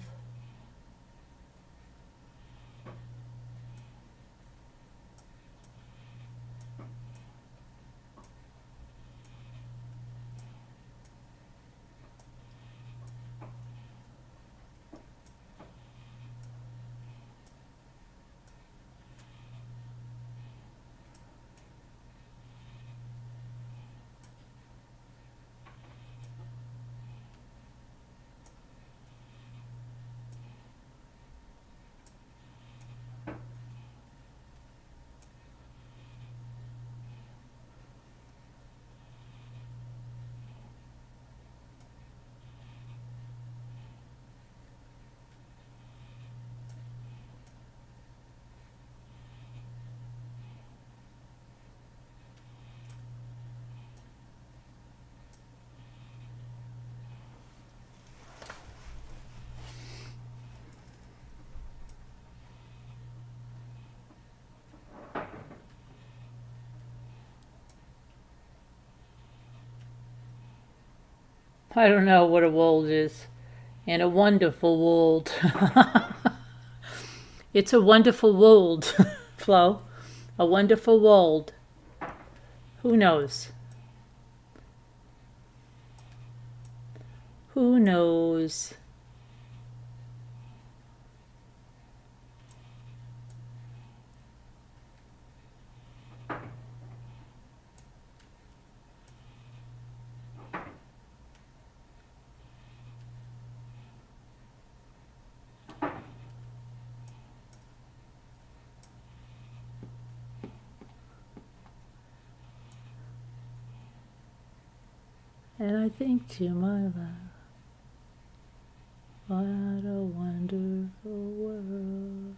I don't know what a wold is. And a wonderful wold. It's a wonderful wold, Flo. A wonderful wold. Who knows? Who knows? And I think to my life, what a wonderful world.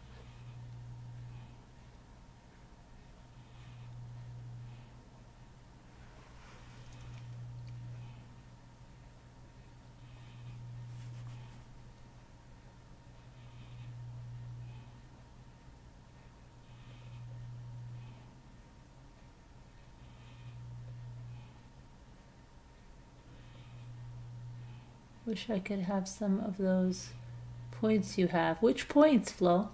Wish I could have some of those points you have. Which points, Flo?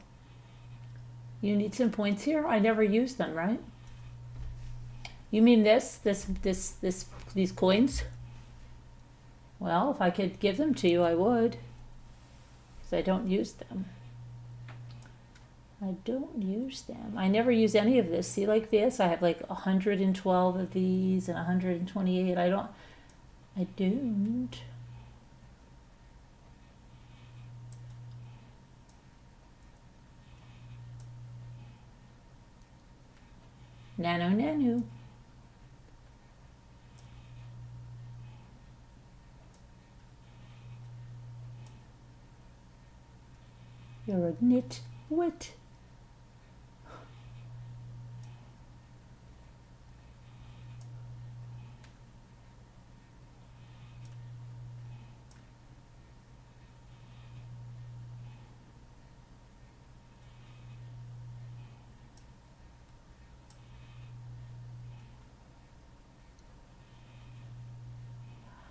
You need some points here? I never used them, right? You mean these coins? Well, if I could give them to you, I would. Because I don't use them. I don't use them. I never use any of this. See, like this, I have like 112 of these and 128. I don't. Nanu. You're a nitwit.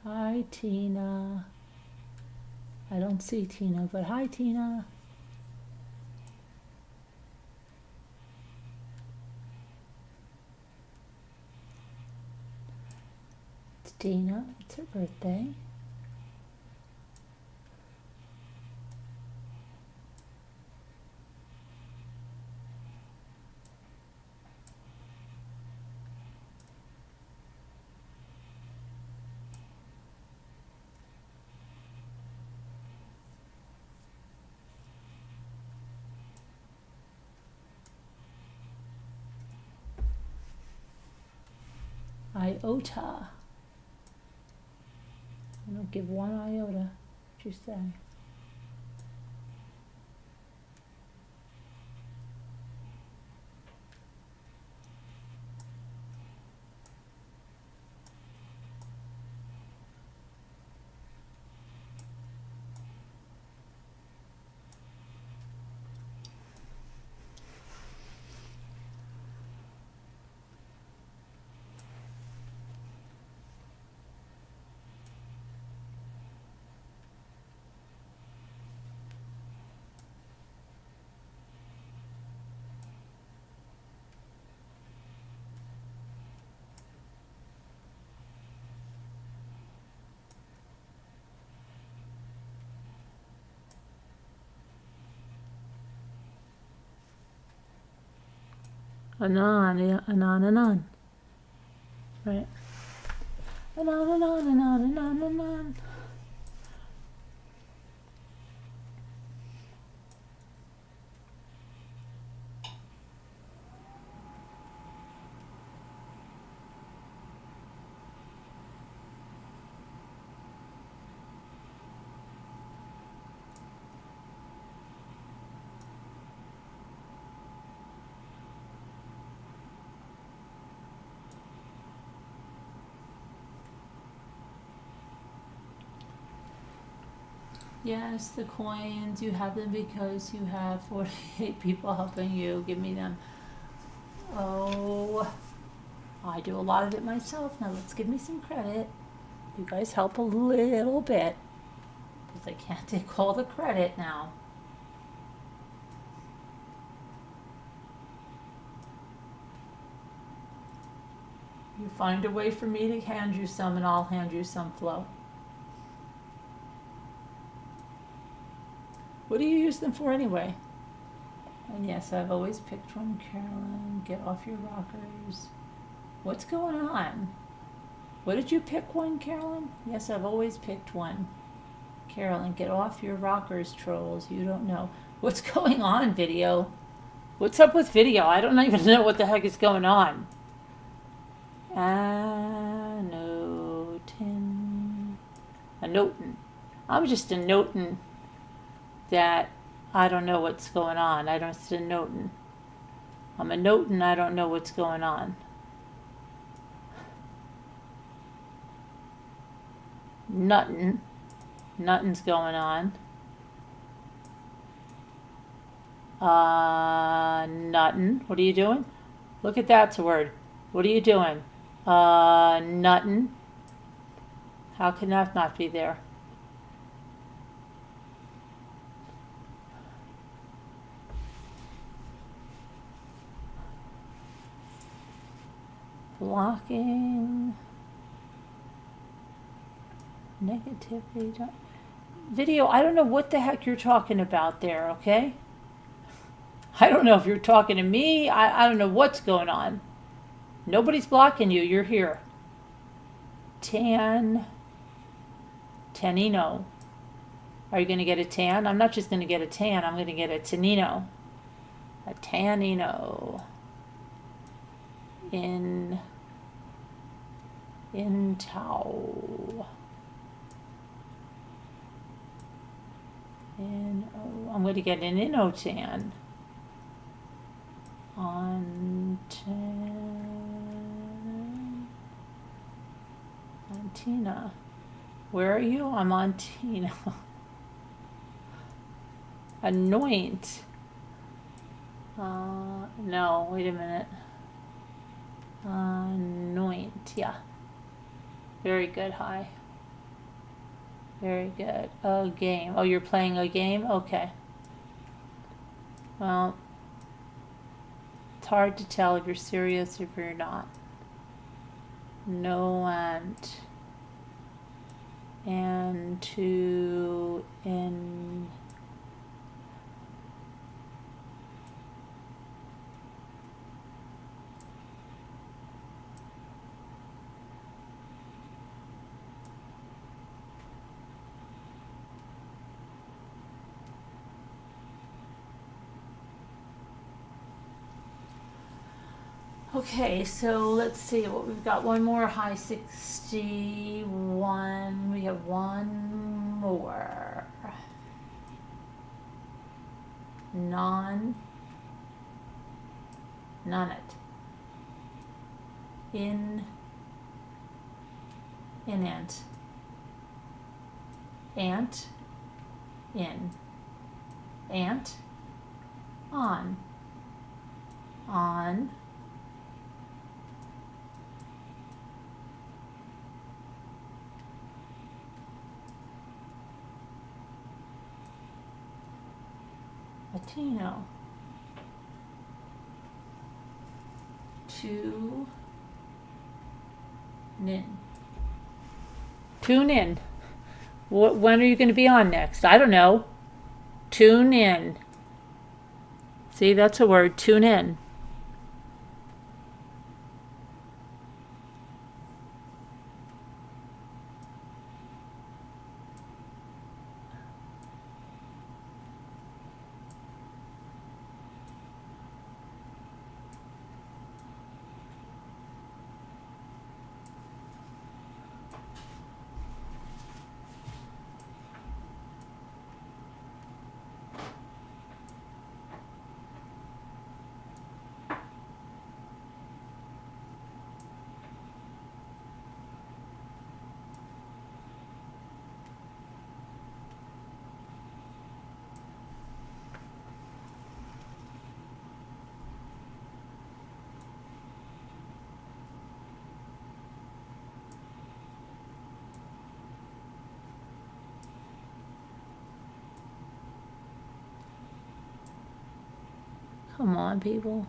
Hi, Tina. I don't see Tina, but hi, Tina. It's Tina. It's her birthday. Iota. I don't give one iota. What'd you say? Anon. Right. Anon. Yes, the coins, you have them because you have 48 people helping you. Give me them. Oh, I do a lot of it myself. Now let's give me some credit. You guys help a little bit. Because I can't take all the credit now. You find a way for me to hand you some and I'll hand you some, Flo. What do you use them for anyway? And yes, I've always picked one, Carolyn. Get off your rockers. What's going on? What did you pick one, Carolyn? Yes, I've always picked one. Carolyn, get off your rockers, trolls. You don't know. What's going on, video? What's up with video? I don't even know what the heck is going on. Anotin. I'm just anotin that I don't know what's going on. I'm a notin', I don't know what's going on. Nothing's going on. Nothing. What are you doing? Look at that's a word. What are you doing? Nothing. How can that not be there? Blocking. Negativity. Video, I don't know what the heck you're talking about there, okay? I don't know if you're talking to me. I don't know what's going on. Nobody's blocking you. You're here. Tanino. Are you going to get a tan? I'm not just going to get a tan. I'm going to get a tanino. A tanino. In tau. I'm going to get an inotan. Antina. Where are you? I'm on Tina. Anoint. No, wait a minute. Anoint, yeah. Very good, hi. Very good. A game. Oh, you're playing a game? Okay. Well, it's hard to tell if you're serious or if you're not. No and to in. Okay, so let's see what we've got. One more high 61. We have one more. None it. Inant. Ant. In. Ant. On. Latino. Tune in. When are you going to be on next? I don't know. Tune in. See, that's a word. Tune in. Come on, people.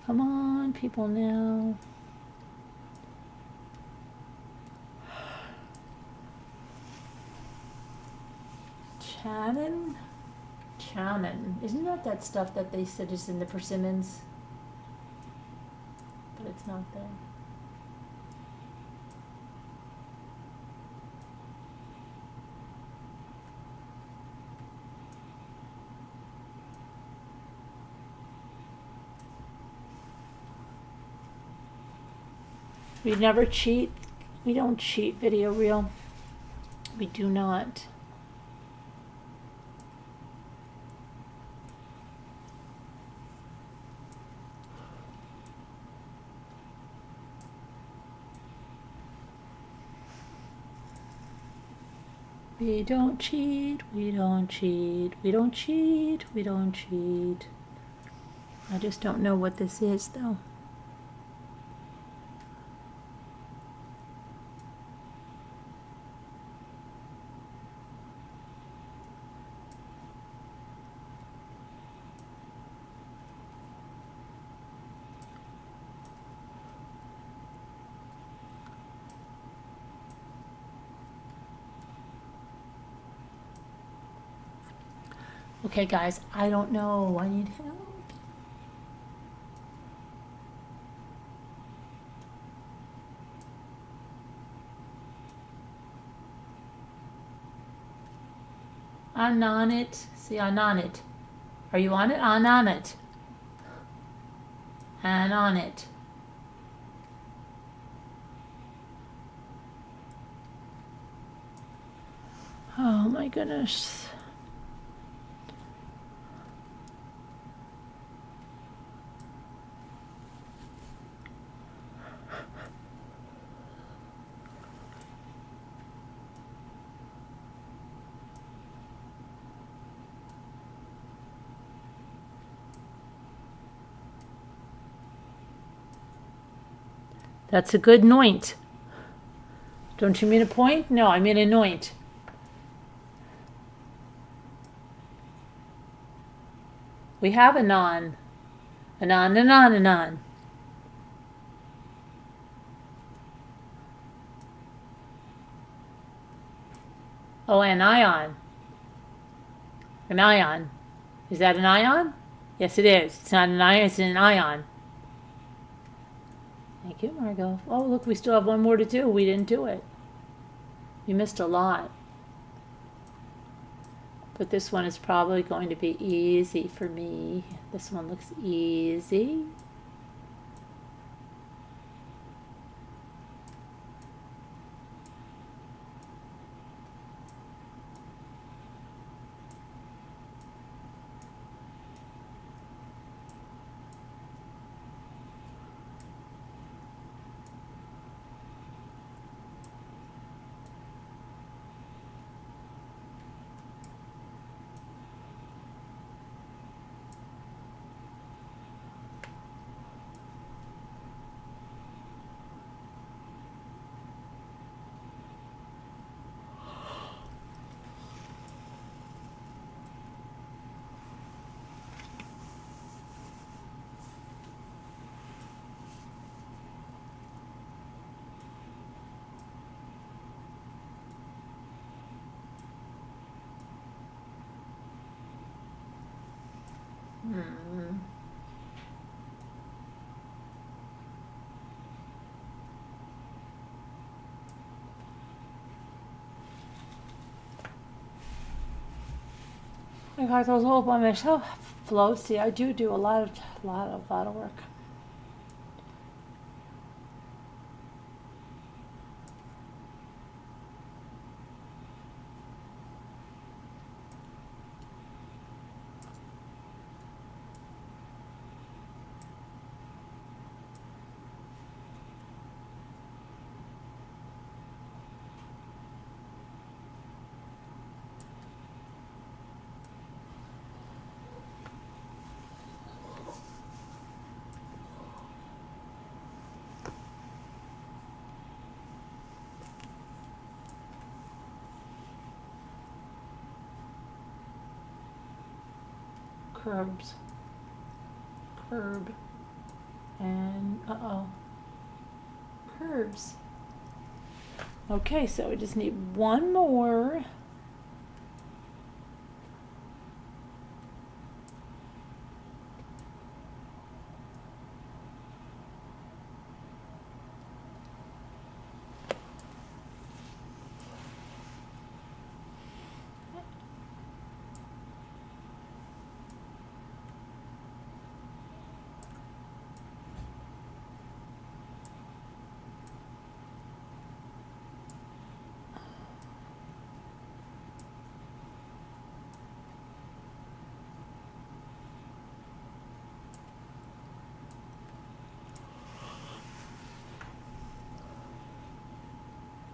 Come on, people now. Channon? Isn't that stuff that they said is in the persimmons? But it's not there. We never cheat. We don't cheat, Video Reel. We do not. We don't cheat, we don't cheat, we don't cheat, we don't cheat. I just don't know what this is, though. Okay, guys, I don't know. I need help. I'm on it. See, I'm on it. Are you on it? I'm on it. And on it. Oh my goodness. That's a good noint. Don't you mean a point? No, I mean anoint. We have anon. Anon, anon, anon. Oh, an ion. An ion. Is that an ion? Yes, it is. It's not an ion, it's an ion. Thank you, Margot. Oh, look, we still have one more to do. We didn't do it. We missed a lot. But this one is probably going to be easy for me. This one looks easy. I got those all by myself. Flo, see, I do a lot of work. Curbs. Curb. And, curves. Okay, so we just need one more.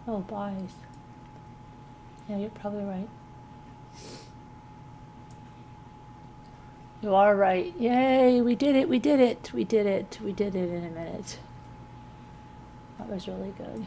Oh, buys. Yeah, you're probably right. You are right. Yay, we did it, we did it, we did it, we did it in a minute. That was really good.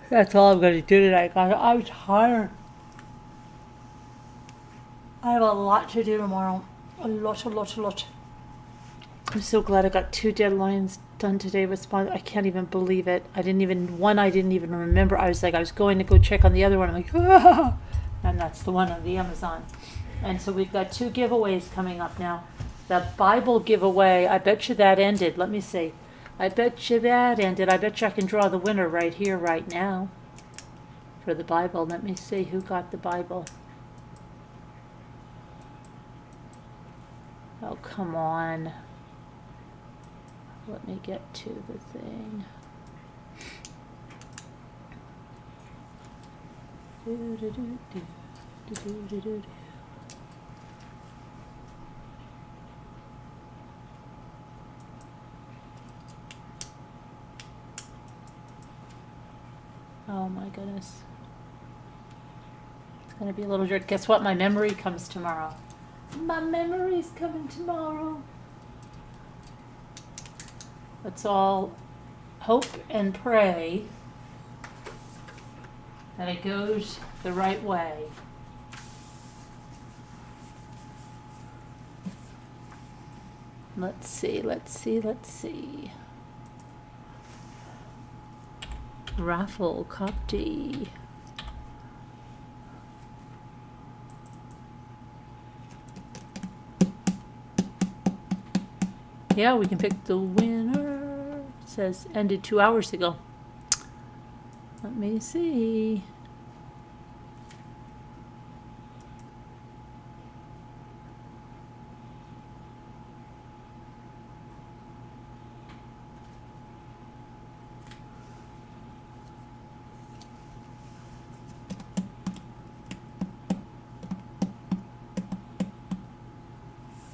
That's all I'm going to do tonight, guys. I'm tired. I have a lot to do tomorrow. A lot. I'm so glad I got 2 deadlines done today with sponsor. I can't even believe it. I didn't even remember. I was going to go check on the other one. I'm like, ah! And that's the one on the Amazon. And so we've got 2 giveaways coming up now. The Bible giveaway, I bet you that ended. Let me see. I bet you that ended. I bet you I can draw the winner right here, right now. For the Bible. Let me see who got the Bible. Oh, come on. Let me get to the thing. Oh my goodness. It's gonna be a little jerk. Guess what? My memory comes tomorrow. My memory's coming tomorrow. Let's all hope and pray that it goes the right way. Let's see. Raffle copy. Yeah, we can pick the winner. It says ended 2 hours ago. Let me see.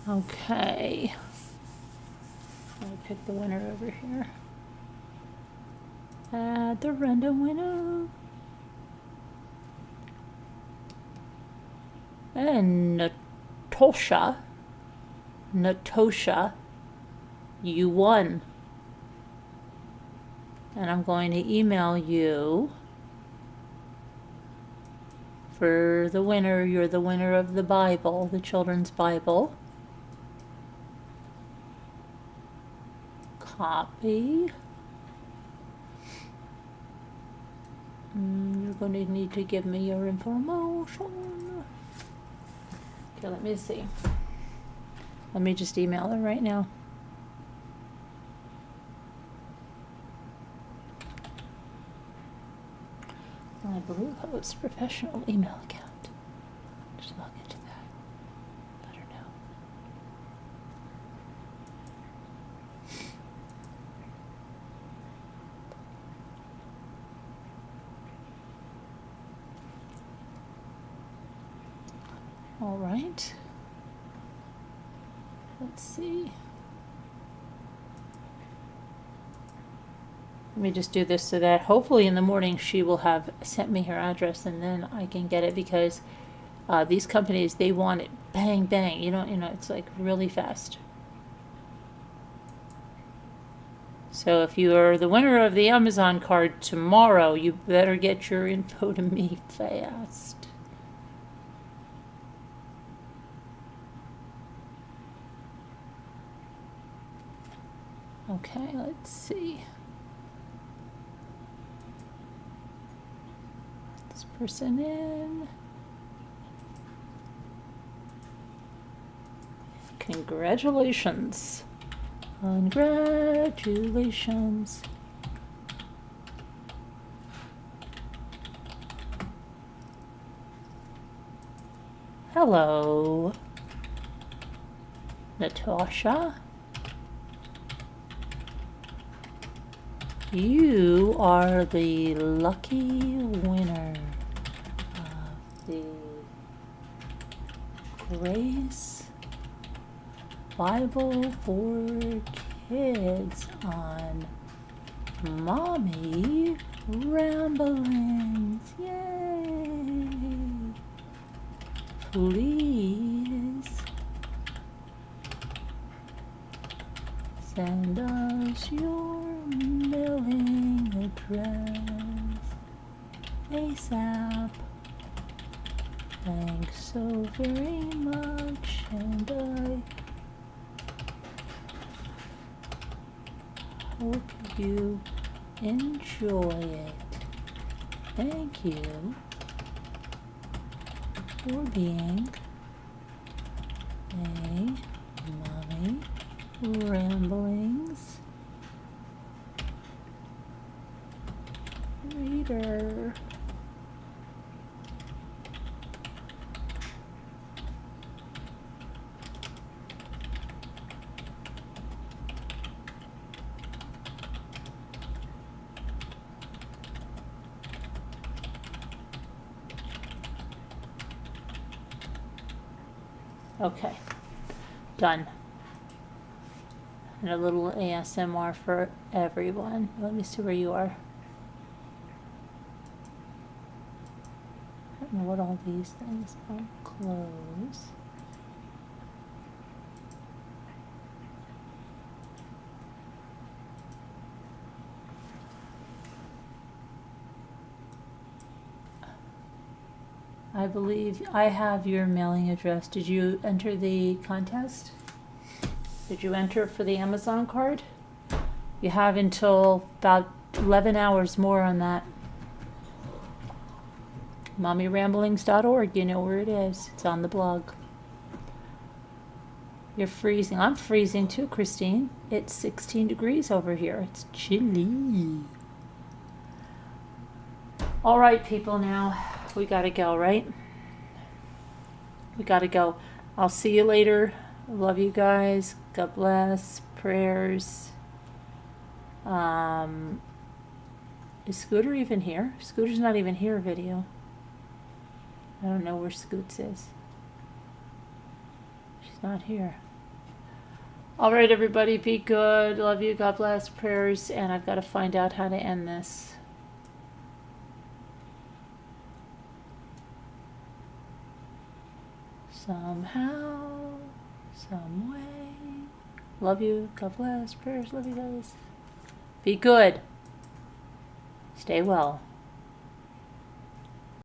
Okay. I'll pick the winner over here. Add the random winner. And Natosha, you won. And I'm going to email you for the winner. You're the winner of the Bible, the children's Bible. Copy. You're going to need to give me your information. Okay, let me see. Let me just email her right now. I believe that was professional email account. Just log into that. Let her know. All right. Let's see. Let me just do this so that hopefully in the morning she will have sent me her address and then I can get it, because these companies, they want it bang bang. You know, it's like really fast. So if you are the winner of the Amazon card tomorrow, you better get your info to me fast. Okay, let's see. person in. Congratulations. Congratulations. Hello, Natasha. You are the lucky winner of the Grace Bible for Kids on Mommy Ramblings. Yay! Please send us your mailing address ASAP. Thanks so very much, and I hope you enjoy it. Thank you for being a Mommy Ramblings reader. Okay, done. And a little ASMR for everyone. Let me see where you are. I don't know what all these things are. Close. I believe I have your mailing address. Did you enter the contest? Did you enter for the Amazon card? You have until about 11 hours more on that. MommyRamblings.org, you know where it is. It's on the blog. You're freezing. I'm freezing too, Christine. It's 16 degrees over here. It's chilly. All right, people, now we gotta go, right? We gotta go. I'll see you later. Love you guys. God bless. Prayers. Is Scooter even here? Scooter's not even here, video. I don't know where Scoots is. She's not here. All right, everybody, be good. Love you. God bless. Prayers. And I've got to find out how to end this. Somehow, some way. Love you. God bless. Prayers. Love you guys. Be good. Stay well.